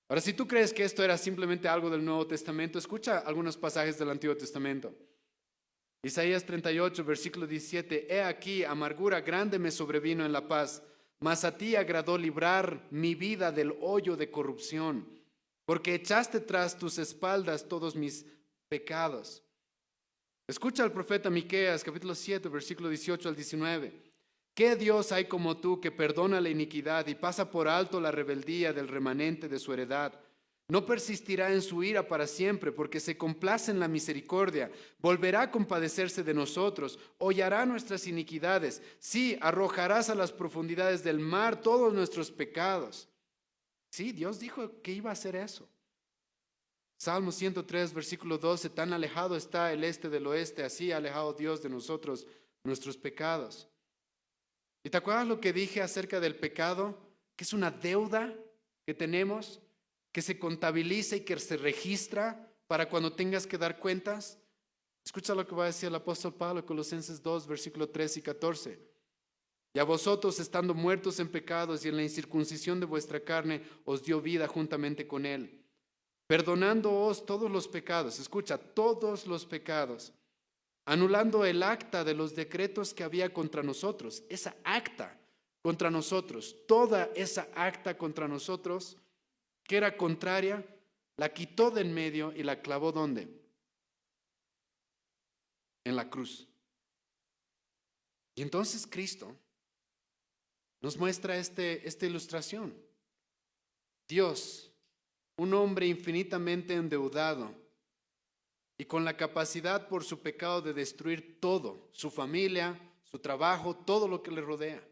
Ahora, si tú crees que esto era simplemente algo del Nuevo Testamento, escucha algunos pasajes del Antiguo Testamento. Isaías 38, versículo 17. He aquí, amargura grande me sobrevino en la paz, mas a ti agradó librar mi vida del hoyo de corrupción, porque echaste tras tus espaldas todos mis pecados. Escucha al profeta Miqueas, capítulo 7, versículo 18 al 19. ¿Qué Dios hay como tú que perdona la iniquidad y pasa por alto la rebeldía del remanente de su heredad? No persistirá en su ira para siempre, porque se complace en la misericordia. Volverá a compadecerse de nosotros, hollará nuestras iniquidades. Sí, arrojarás a las profundidades del mar todos nuestros pecados. Sí, Dios dijo que iba a hacer eso. Salmo 103, versículo 12, tan alejado está el este del oeste, así ha alejado Dios de nosotros nuestros pecados. ¿Y te acuerdas lo que dije acerca del pecado? Que es una deuda que tenemos, que se contabiliza y que se registra para cuando tengas que dar cuentas. Escucha lo que va a decir el apóstol Pablo en Colosenses 2, versículo 13 y 14. Y a vosotros, estando muertos en pecados y en la incircuncisión de vuestra carne, os dio vida juntamente con él, perdonándoos todos los pecados. Escucha, todos los pecados, anulando el acta de los decretos que había contra nosotros. Esa acta contra nosotros, toda esa acta contra nosotros que era contraria, la quitó de en medio y la clavó ¿dónde? en la cruz. Y entonces Cristo nos muestra esta ilustración. Dios, un hombre infinitamente endeudado y con la capacidad por su pecado de destruir todo, su familia, su trabajo, todo lo que le rodea.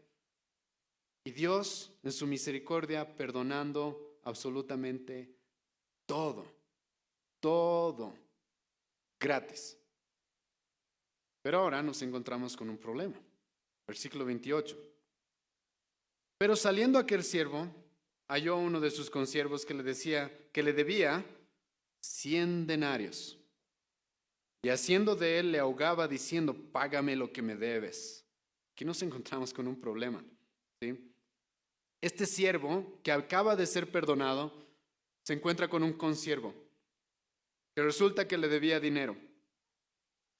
Y Dios, en su misericordia, perdonando absolutamente todo, todo, gratis. Pero ahora nos encontramos con un problema. Versículo 28. Pero saliendo aquel siervo, halló a uno de sus consiervos que le decía que le debía 100 denarios. Y haciendo de él le ahogaba diciendo, págame lo que me debes. Aquí nos encontramos con un problema, ¿sí? Este siervo que acaba de ser perdonado se encuentra con un consiervo que resulta que le debía dinero.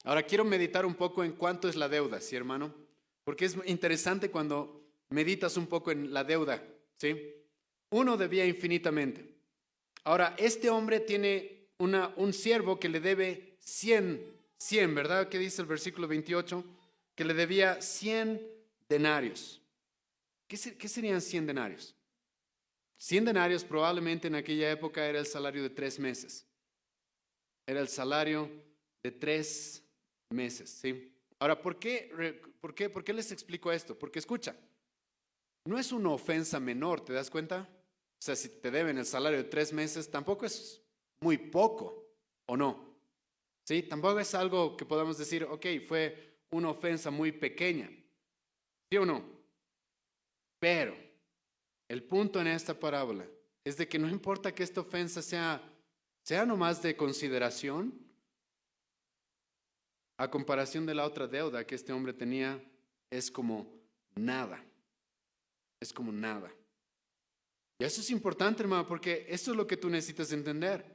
Ahora quiero meditar un poco en cuánto es la deuda, ¿sí, hermano? Porque es interesante cuando meditas un poco en la deuda, ¿sí? Uno debía infinitamente. Ahora, este hombre tiene un siervo que le debe 100, ¿verdad? ¿Qué dice el versículo 28? Que le debía 100 denarios. ¿Qué serían 100 denarios? 100 denarios probablemente en aquella época era el salario de 3 meses. Era el salario de 3 meses, ¿sí? Ahora, ¿por qué les explico esto? Porque escucha, no es una ofensa menor, ¿te das cuenta? O sea, si te deben el salario de 3 meses, tampoco es muy poco, ¿o no? ¿Sí? Tampoco es algo que podamos decir, ok, fue una ofensa muy pequeña, ¿sí o no? Pero el punto en esta parábola es de que no importa que esta ofensa sea nomás de consideración, a comparación de la otra deuda que este hombre tenía, es como nada. Es como nada. Y eso es importante, hermano, porque eso es lo que tú necesitas entender.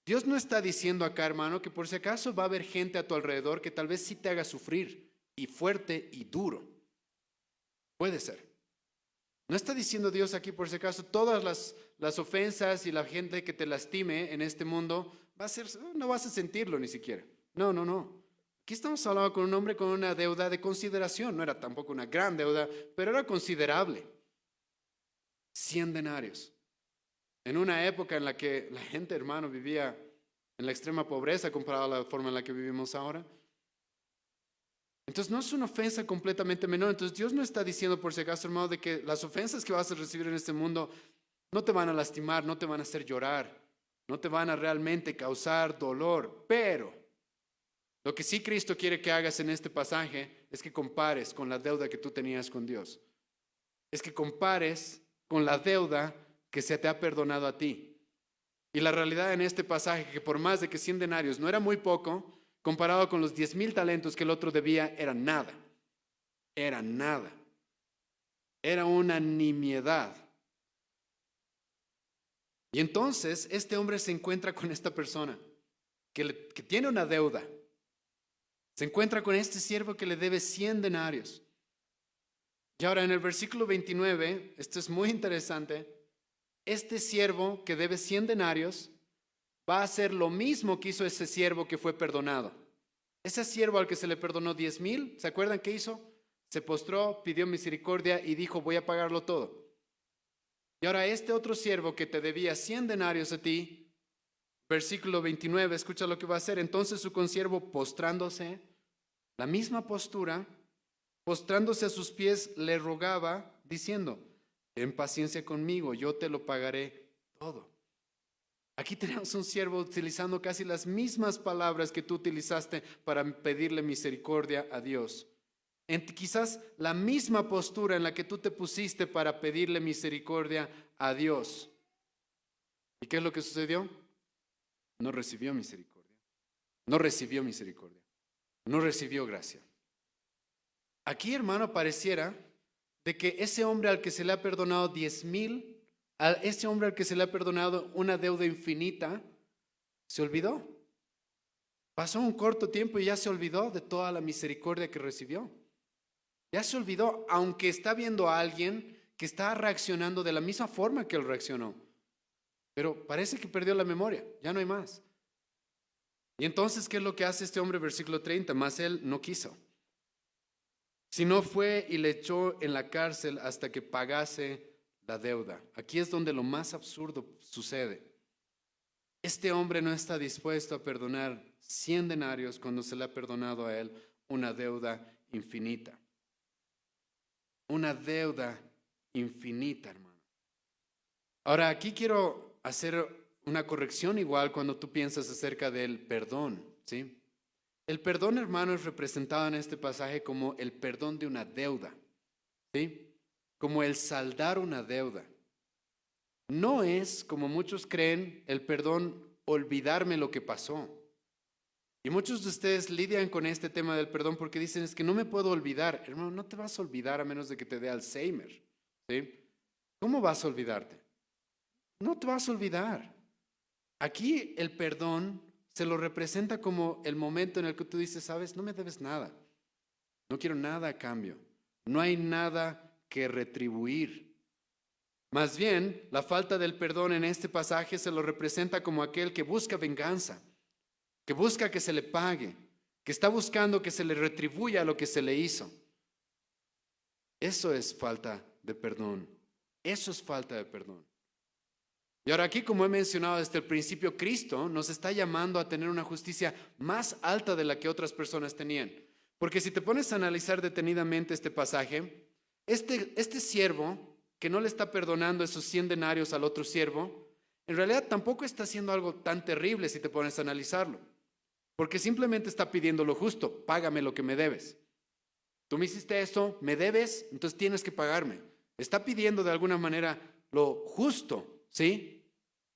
Dios no está diciendo acá, hermano, que por si acaso va a haber gente a tu alrededor que tal vez sí te haga sufrir, y fuerte y duro. Puede ser. No está diciendo Dios aquí, por si acaso, todas las ofensas y la gente que te lastime en este mundo, no vas a sentirlo ni siquiera. No, no, no. Aquí estamos hablando con un hombre con una deuda de consideración. No era tampoco una gran deuda, pero era considerable. 100 denarios. En una época en la que la gente, hermano, vivía en la extrema pobreza comparado a la forma en la que vivimos ahora. Entonces no es una ofensa completamente menor. Entonces Dios no está diciendo, por si acaso, hermano, de que las ofensas que vas a recibir en este mundo no te van a lastimar, no te van a hacer llorar, no te van a realmente causar dolor. Pero lo que sí Cristo quiere que hagas en este pasaje es que compares con la deuda que tú tenías con Dios. Es que compares con la deuda que se te ha perdonado a ti. Y la realidad en este pasaje, que por más de que 100 denarios no era muy poco, comparado con los 10,000 talentos que el otro debía, era nada. Era nada. Era una nimiedad. Y entonces este hombre se encuentra con esta persona que tiene una deuda. Se encuentra con este siervo que le debe 100 denarios. Y ahora en el versículo 29, esto es muy interesante, este siervo que debe 100 denarios va a hacer lo mismo que hizo ese siervo que fue perdonado. Ese siervo al que se le perdonó 10,000, ¿se acuerdan qué hizo? Se postró, pidió misericordia y dijo, voy a pagarlo todo. Y ahora este otro siervo que te debía 100 denarios a ti, versículo 29, escucha lo que va a hacer. Entonces su consiervo postrándose, la misma postura, postrándose a sus pies, le rogaba, diciendo, ten paciencia conmigo, yo te lo pagaré todo. Aquí tenemos un siervo utilizando casi las mismas palabras que tú utilizaste para pedirle misericordia a Dios. Quizás la misma postura en la que tú te pusiste para pedirle misericordia a Dios. ¿Y qué es lo que sucedió? No recibió misericordia. No recibió misericordia. No recibió gracia. Aquí, hermano, pareciera de que ese hombre al que se le ha perdonado 10,000, a ese hombre al que se le ha perdonado una deuda infinita, se olvidó. Pasó un corto tiempo y ya se olvidó de toda la misericordia que recibió. Ya se olvidó, aunque está viendo a alguien que está reaccionando de la misma forma que él reaccionó. Pero parece que perdió la memoria, ya no hay más. Y entonces, ¿qué es lo que hace este hombre? Versículo 30, mas él no quiso, sino fue y le echó en la cárcel hasta que pagase la deuda. Aquí es donde lo más absurdo sucede. Este hombre no está dispuesto a perdonar 100 denarios cuando se le ha perdonado a él una deuda infinita. Una deuda infinita, hermano. Ahora, aquí quiero hacer una corrección igual cuando tú piensas acerca del perdón, ¿sí? El perdón, hermano, es representado en este pasaje como el perdón de una deuda, ¿sí? Como el saldar una deuda. No es, como muchos creen, el perdón olvidarme lo que pasó. Y muchos de ustedes lidian con este tema del perdón porque dicen, es que no me puedo olvidar. Hermano, no te vas a olvidar a menos de que te dé Alzheimer, ¿sí? ¿Cómo vas a olvidarte? No te vas a olvidar. Aquí el perdón se lo representa como el momento en el que tú dices, sabes, no me debes nada. No quiero nada a cambio. No hay nada que retribuir. Más bien, la falta del perdón en este pasaje se lo representa como aquel que busca venganza, que busca que se le pague, que está buscando que se le retribuya lo que se le hizo. Eso es falta de perdón. Eso es falta de perdón. Y ahora aquí, como he mencionado desde el principio, Cristo nos está llamando a tener una justicia más alta de la que otras personas tenían. Porque si te pones a analizar detenidamente este pasaje, este siervo que no le está perdonando esos 100 denarios al otro siervo, en realidad tampoco está haciendo algo tan terrible si te pones a analizarlo. Porque simplemente está pidiendo lo justo, págame lo que me debes. Tú me hiciste esto, me debes, entonces tienes que pagarme. Está pidiendo de alguna manera lo justo, ¿sí?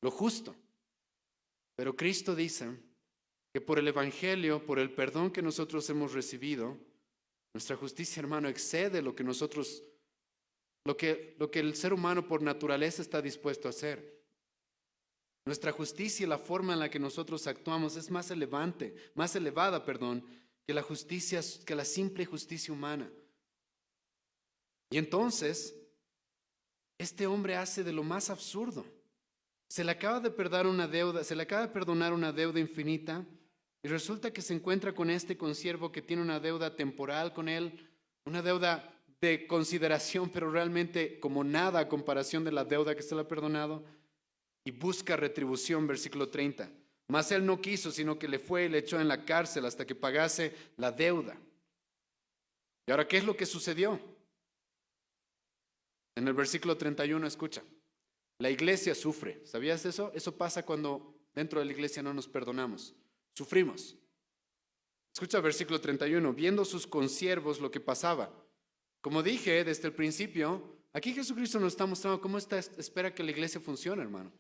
Lo justo. Pero Cristo dice que por el Evangelio, por el perdón que nosotros hemos recibido, nuestra justicia, hermano, excede lo que nosotros, lo que el ser humano por naturaleza está dispuesto a hacer. Nuestra justicia y la forma en la que nosotros actuamos es más elevada, que la justicia, que la simple justicia humana. Y entonces, este hombre hace de lo más absurdo. Se le acaba de perdonar una deuda infinita y resulta que se encuentra con este consiervo que tiene una deuda temporal con él, una deuda de consideración, pero realmente como nada a comparación de la deuda que se le ha perdonado, y busca retribución, versículo 30. Mas él no quiso, sino que le fue y le echó en la cárcel hasta que pagase la deuda. ¿Y ahora qué es lo que sucedió? En el versículo 31, escucha. La iglesia sufre. ¿Sabías eso? Eso pasa cuando dentro de la iglesia no nos perdonamos. Sufrimos. Escucha el versículo 31. Viendo sus consiervos lo que pasaba. Como dije desde el principio, aquí Jesucristo nos está mostrando cómo espera que la iglesia funcione, hermano.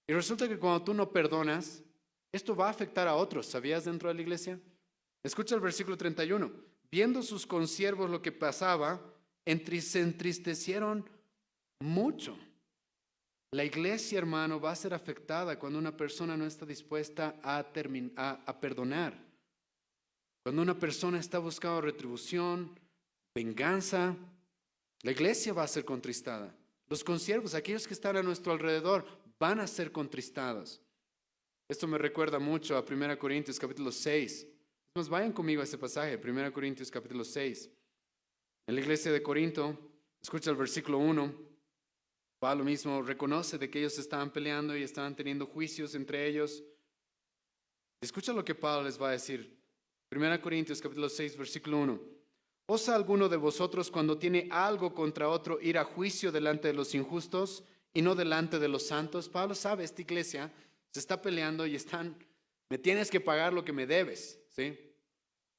Y resulta que cuando tú no perdonas, esto va a afectar a otros. ¿Sabías dentro de la iglesia? Escucha el versículo 31. Viendo sus consiervos lo que pasaba, se entristecieron mucho. La iglesia, hermano, va a ser afectada cuando una persona no está dispuesta a perdonar. Cuando una persona está buscando retribución, venganza, la iglesia va a ser contristada. Los consiervos, aquellos que están a nuestro alrededor, van a ser contristados. Esto me recuerda mucho a 1 Corintios capítulo 6. Vayan conmigo a ese pasaje, 1 Corintios capítulo 6. En la iglesia de Corinto, escucha el versículo 1. Pablo mismo reconoce de que ellos estaban peleando y estaban teniendo juicios entre ellos. Escucha lo que Pablo les va a decir. 1 Corintios capítulo 6, versículo 1. ¿Osa alguno de vosotros cuando tiene algo contra otro ir a juicio delante de los injustos y no delante de los santos? Pablo sabe, esta iglesia se está peleando y me tienes que pagar lo que me debes, ¿sí?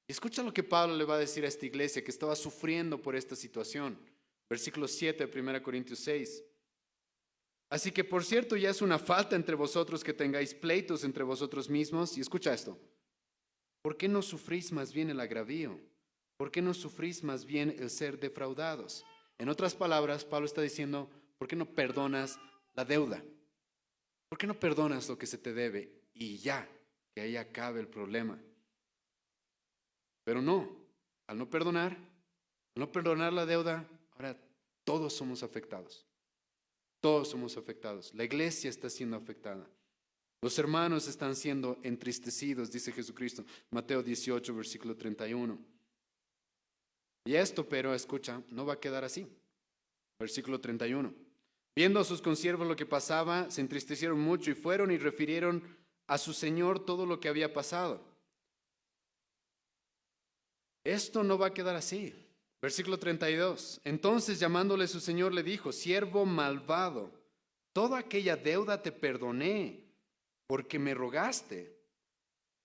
Y escucha lo que Pablo le va a decir a esta iglesia que estaba sufriendo por esta situación. Versículo 7 de 1 Corintios 6. Así que por cierto ya es una falta entre vosotros que tengáis pleitos entre vosotros mismos. Y escucha esto. ¿Por qué no sufrís más bien el agravio? ¿Por qué no sufrís más bien el ser defraudados? En otras palabras, Pablo está diciendo, ¿por qué no perdonas la deuda? ¿Por qué no perdonas lo que se te debe? Y ya, que ahí acabe el problema. Pero no, al no perdonar la deuda, ahora todos somos afectados. Todos somos afectados. La iglesia está siendo afectada. Los hermanos están siendo entristecidos, dice Jesucristo, Mateo 18, versículo 31. Y esto, pero escucha, no va a quedar así. Versículo 31. Viendo a sus consiervos lo que pasaba, se entristecieron mucho y fueron y refirieron a su señor todo lo que había pasado. Esto no va a quedar así. Versículo 32. Entonces, llamándole su señor, le dijo: siervo malvado, toda aquella deuda te perdoné, porque me rogaste.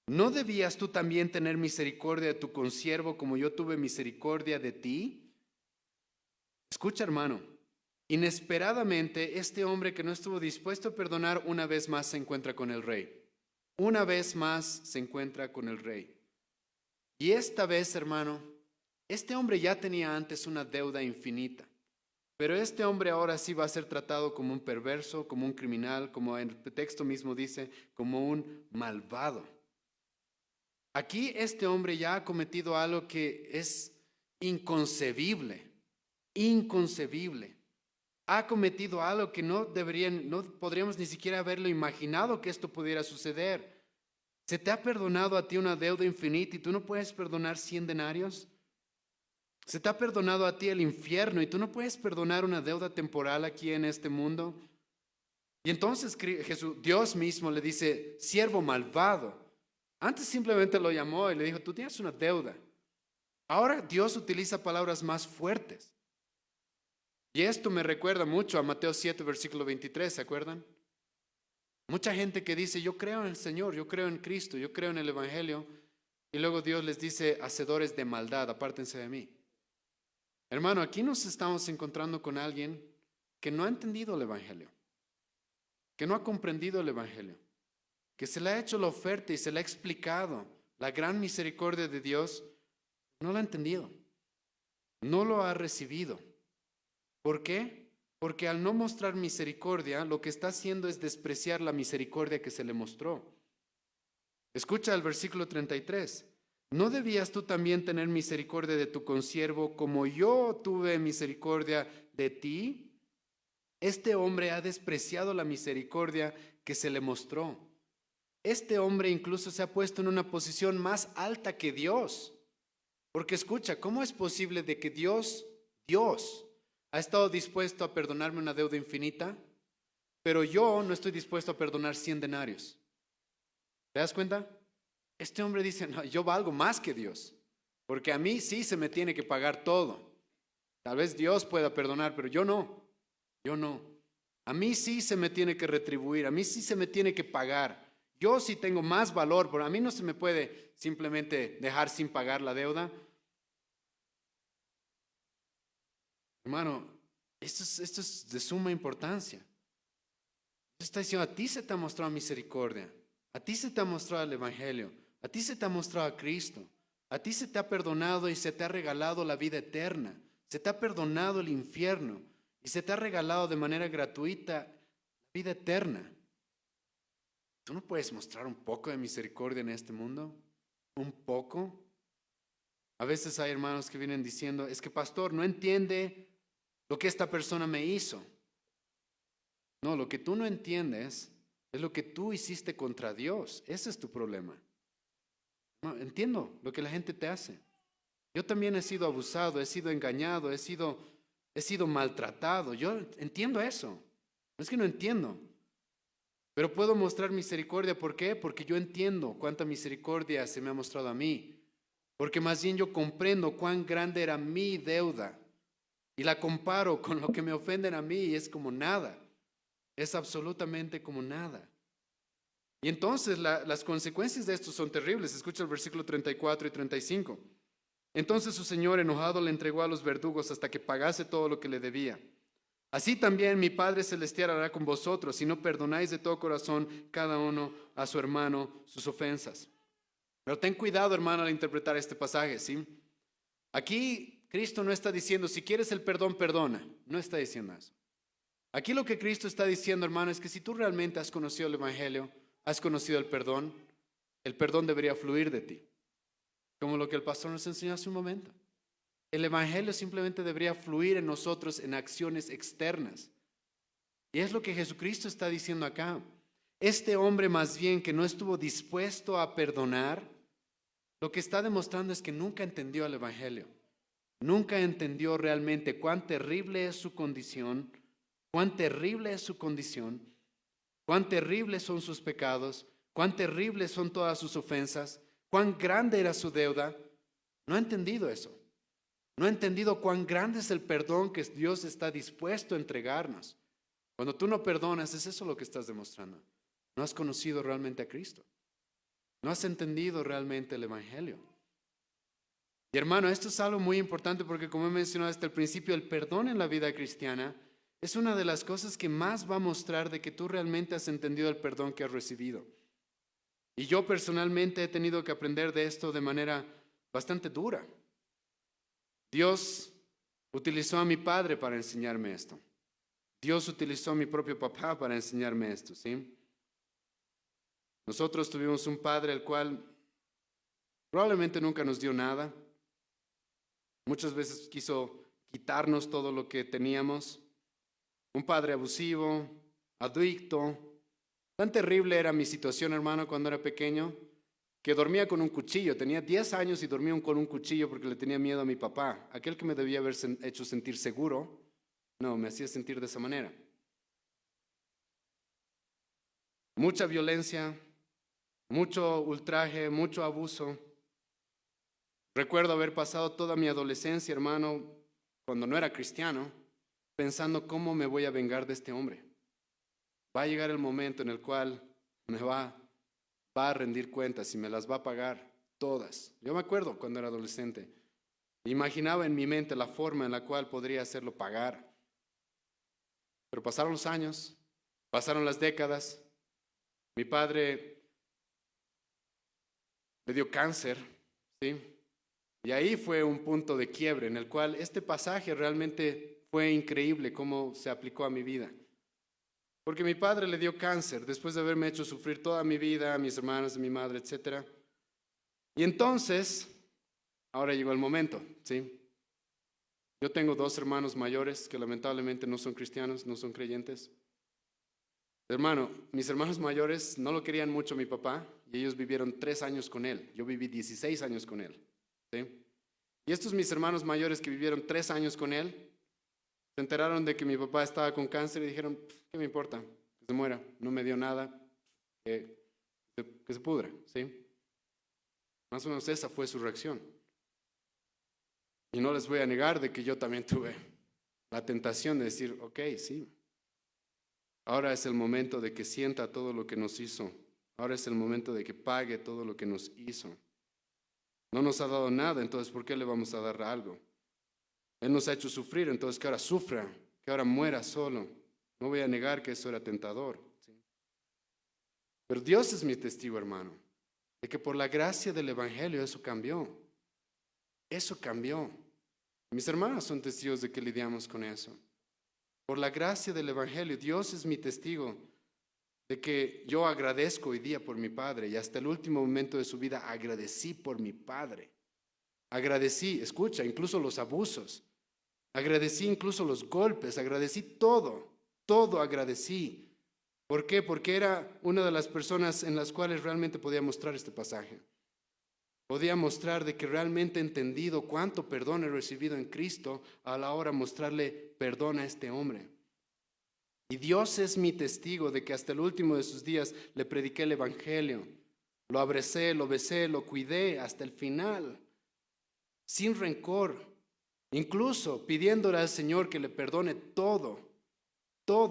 ¿No debías tú también tener misericordia de tu consiervo como yo tuve misericordia de ti? Escucha, hermano, inesperadamente este hombre que no estuvo dispuesto a perdonar una vez más se encuentra con el rey. Una vez más se encuentra con el rey. Y esta vez, hermano, este hombre ya tenía antes una deuda infinita. Pero este hombre ahora sí va a ser tratado como un perverso, como un criminal, como el texto mismo dice, como un malvado. Aquí este hombre ya ha cometido algo que es inconcebible, inconcebible. Ha cometido algo que no podríamos ni siquiera haberlo imaginado que esto pudiera suceder. ¿Se te ha perdonado a ti una deuda infinita y tú no puedes perdonar 100 denarios? ¿Se te ha perdonado a ti el infierno y tú no puedes perdonar una deuda temporal aquí en este mundo? Y entonces Dios mismo le dice: siervo malvado. Antes simplemente lo llamó y le dijo: tú tienes una deuda. Ahora Dios utiliza palabras más fuertes. Y esto me recuerda mucho a Mateo 7, versículo 23, ¿se acuerdan? Mucha gente que dice: yo creo en el Señor, yo creo en Cristo, yo creo en el Evangelio. Y luego Dios les dice: hacedores de maldad, apártense de mí. Hermano, aquí nos estamos encontrando con alguien que no ha entendido el Evangelio, que no ha comprendido el Evangelio, que se le ha hecho la oferta y se le ha explicado la gran misericordia de Dios, no lo ha entendido, no lo ha recibido. ¿Por qué? Porque al no mostrar misericordia, lo que está haciendo es despreciar la misericordia que se le mostró. Escucha el versículo 33. ¿No debías tú también tener misericordia de tu consiervo como yo tuve misericordia de ti? Este hombre ha despreciado la misericordia que se le mostró. Este hombre incluso se ha puesto en una posición más alta que Dios. Porque escucha, ¿cómo es posible de que Dios ha estado dispuesto a perdonarme una deuda infinita, pero yo no estoy dispuesto a perdonar 100 denarios? ¿Te das cuenta? Este hombre dice: no, yo valgo más que Dios, porque a mí sí se me tiene que pagar todo. Tal vez Dios pueda perdonar, pero yo no. A mí sí se me tiene que retribuir, a mí sí se me tiene que pagar. Yo sí tengo más valor, pero a mí no se me puede simplemente dejar sin pagar la deuda. Hermano, esto es de suma importancia. Está diciendo: a ti se te ha mostrado misericordia, a ti se te ha mostrado el Evangelio, a ti se te ha mostrado a Cristo, a ti se te ha perdonado y se te ha regalado la vida eterna, se te ha perdonado el infierno y se te ha regalado de manera gratuita la vida eterna. ¿Tú no puedes mostrar un poco de misericordia en este mundo? ¿Un poco? A veces hay hermanos que vienen diciendo: es que pastor no entiende lo que esta persona me hizo. No, lo que tú no entiendes es lo que tú hiciste contra Dios. Ese es tu problema. No, entiendo lo que la gente te hace. Yo también he sido abusado, he sido engañado, he sido maltratado. Yo entiendo eso. No es que no entiendo. Pero puedo mostrar misericordia. ¿Por qué? Porque yo entiendo cuánta misericordia se me ha mostrado a mí. Porque más bien yo comprendo cuán grande era mi deuda. Y la comparo con lo que me ofenden a mí y es como nada. Es absolutamente como nada. Y entonces las consecuencias de esto son terribles. Escucha el versículo 34 y 35. Entonces su señor, enojado, le entregó a los verdugos hasta que pagase todo lo que le debía. Así también mi Padre Celestial hará con vosotros si no perdonáis de todo corazón cada uno a su hermano sus ofensas. Pero ten cuidado, hermano, al interpretar este pasaje, ¿sí? Aquí Cristo no está diciendo: si quieres el perdón, perdona. No está diciendo eso. Aquí lo que Cristo está diciendo, hermano, es que si tú realmente has conocido el Evangelio, has conocido el perdón debería fluir de ti. Como lo que el pastor nos enseñó hace un momento. El Evangelio simplemente debería fluir en nosotros en acciones externas. Y es lo que Jesucristo está diciendo acá. Este hombre más bien que no estuvo dispuesto a perdonar, lo que está demostrando es que nunca entendió el Evangelio. Nunca entendió realmente cuán terrible es su condición, cuán terrible es su condición, cuán terribles son sus pecados, cuán terribles son todas sus ofensas, cuán grande era su deuda. No ha entendido eso. No ha entendido cuán grande es el perdón que Dios está dispuesto a entregarnos. Cuando tú no perdonas, es eso lo que estás demostrando. No has conocido realmente a Cristo. No has entendido realmente el Evangelio. Y hermano, esto es algo muy importante porque como he mencionado desde el principio, el perdón en la vida cristiana es una de las cosas que más va a mostrar de que tú realmente has entendido el perdón que has recibido. Y yo personalmente he tenido que aprender de esto de manera bastante dura. Dios utilizó a mi padre para enseñarme esto. Dios utilizó a mi propio papá para enseñarme esto, ¿sí? Nosotros tuvimos un padre el cual probablemente nunca nos dio nada. Muchas veces quiso quitarnos todo lo que teníamos. Un padre abusivo, adicto. Tan terrible era mi situación, hermano, cuando era pequeño, que dormía con un cuchillo. Tenía 10 años y dormía con un cuchillo porque le tenía miedo a mi papá. Aquel que me debía haber hecho sentir seguro, no, me hacía sentir de esa manera. Mucha violencia, mucho ultraje, mucho abuso. Recuerdo haber pasado toda mi adolescencia, hermano, cuando no era cristiano, pensando cómo me voy a vengar de este hombre. Va a llegar el momento en el cual me va a rendir cuentas y me las va a pagar todas. Yo me acuerdo cuando era adolescente, imaginaba en mi mente la forma en la cual podría hacerlo pagar. Pero pasaron los años, pasaron las décadas, mi padre le dio cáncer, ¿sí? Y ahí fue un punto de quiebre en el cual este pasaje realmente fue increíble cómo se aplicó a mi vida. Porque mi padre le dio cáncer después de haberme hecho sufrir toda mi vida, a mis hermanos, a mi madre, etc. Y entonces, ahora llegó el momento, ¿sí? Yo tengo 2 hermanos mayores que lamentablemente no son cristianos, no son creyentes. Hermano, mis hermanos mayores no lo querían mucho a mi papá y ellos vivieron 3 años con él. Yo viví 16 años con él, ¿sí? Y estos mis hermanos mayores que vivieron 3 años con él, se enteraron de que mi papá estaba con cáncer y dijeron, ¿qué me importa? Que se muera, no me dio nada, que se pudra, ¿sí? Más o menos esa fue su reacción. Y no les voy a negar de que yo también tuve la tentación de decir, ok, sí, ahora es el momento de que sienta todo lo que nos hizo, ahora es el momento de que pague todo lo que nos hizo. No nos ha dado nada, entonces ¿por qué le vamos a dar algo? Él nos ha hecho sufrir, entonces que ahora sufra, que ahora muera solo. No voy a negar que eso era tentador, ¿sí? Pero Dios es mi testigo, hermano, de que por la gracia del Evangelio eso cambió. Eso cambió. Mis hermanos son testigos de que lidiamos con eso. Por la gracia del Evangelio, Dios es mi testigo de que yo agradezco hoy día por mi padre y hasta el último momento de su vida agradecí por mi padre. Agradecí, escucha, incluso los abusos. Agradecí incluso los golpes, agradecí todo agradecí. ¿Por qué? Porque era una de las personas en las cuales realmente podía mostrar este pasaje. Podía mostrar de que realmente he entendido cuánto perdón he recibido en Cristo a la hora de mostrarle perdón a este hombre. Y Dios es mi testigo de que hasta el último de sus días le prediqué el Evangelio. Lo abracé, lo besé, lo cuidé hasta el final, sin rencor, incluso pidiéndole al Señor que le perdone todo,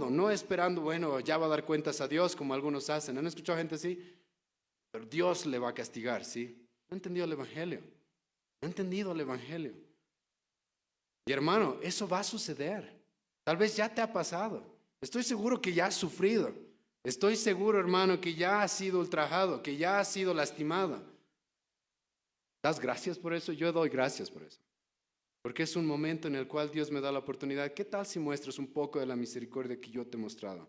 no esperando, bueno, ya va a dar cuentas a Dios como algunos hacen. ¿Han escuchado gente así? Pero Dios le va a castigar, ¿sí? No ha entendido el Evangelio, no ha entendido el Evangelio. Y hermano, eso va a suceder. Tal vez ya te ha pasado. Estoy seguro que ya has sufrido. Estoy seguro, hermano, que ya has sido ultrajado, que ya has sido lastimado. ¿Das gracias por eso? Yo doy gracias por eso. Porque es un momento en el cual Dios me da la oportunidad. ¿Qué tal si muestras un poco de la misericordia que yo te he mostrado?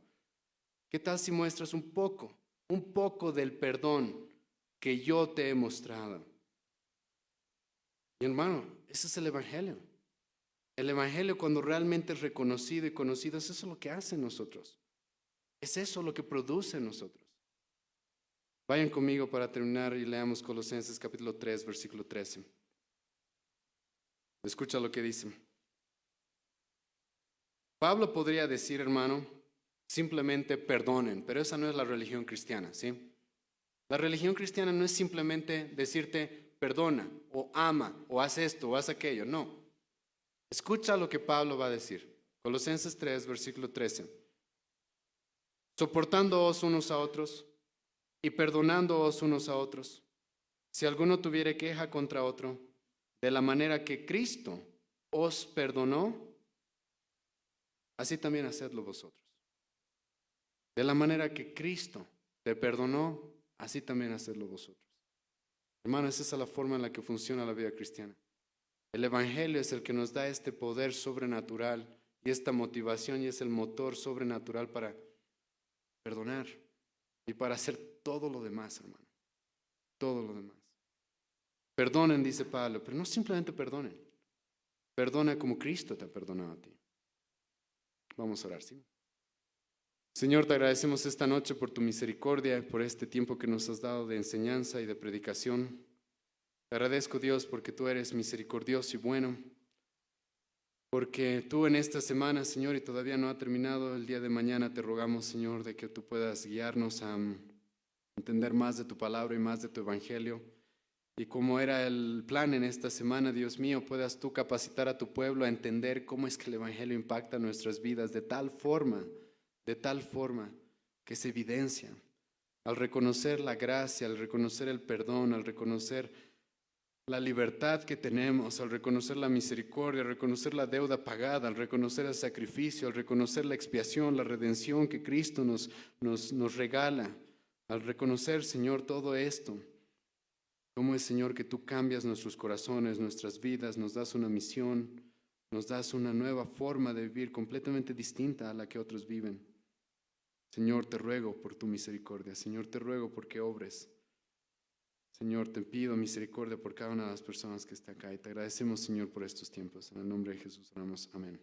¿Qué tal si muestras un poco del perdón que yo te he mostrado? Y hermano, ese es el Evangelio. El Evangelio, cuando realmente es reconocido y conocido, es eso lo que hace en nosotros. Es eso lo que produce en nosotros. Vayan conmigo para terminar y leamos Colosenses capítulo 3, versículo 13. Escucha lo que dice. Pablo podría decir, hermano, simplemente perdonen, pero esa no es la religión cristiana, ¿sí? La religión cristiana no es simplemente decirte perdona o ama o haz esto o haz aquello, no. Escucha lo que Pablo va a decir. Colosenses 3, versículo 13. Soportándoos unos a otros y perdonándoos unos a otros, si alguno tuviere queja contra otro, de la manera que Cristo os perdonó, así también hacedlo vosotros. De la manera que Cristo te perdonó, así también hacedlo vosotros. Hermanos, esa es la forma en la que funciona la vida cristiana. El Evangelio es el que nos da este poder sobrenatural y esta motivación y es el motor sobrenatural para perdonar y para hacer todo lo demás, hermano. Todo lo demás. Perdonen, dice Pablo, pero no simplemente perdonen. Perdona como Cristo te ha perdonado a ti. Vamos a orar, ¿sí? Señor, te agradecemos esta noche por tu misericordia, por este tiempo que nos has dado de enseñanza y de predicación. Te agradezco, Dios, porque tú eres misericordioso y bueno, porque tú en esta semana, Señor, y todavía no ha terminado, el día de mañana te rogamos, Señor, de que tú puedas guiarnos a entender más de tu palabra y más de tu evangelio. Y como era el plan en esta semana, Dios mío, puedas tú capacitar a tu pueblo a entender cómo es que el evangelio impacta nuestras vidas de tal forma que se evidencia. Al reconocer la gracia, al reconocer el perdón, al reconocer la libertad que tenemos, al reconocer la misericordia, al reconocer la deuda pagada, al reconocer el sacrificio, al reconocer la expiación, la redención que Cristo nos regala, al reconocer, Señor, todo esto. ¿Cómo es, Señor, que tú cambias nuestros corazones, nuestras vidas, nos das una misión, nos das una nueva forma de vivir completamente distinta a la que otros viven? Señor, te ruego por tu misericordia. Señor, te ruego porque obres. Señor, te pido misericordia por cada una de las personas que está acá y te agradecemos, Señor, por estos tiempos. En el nombre de Jesús oramos. Amén.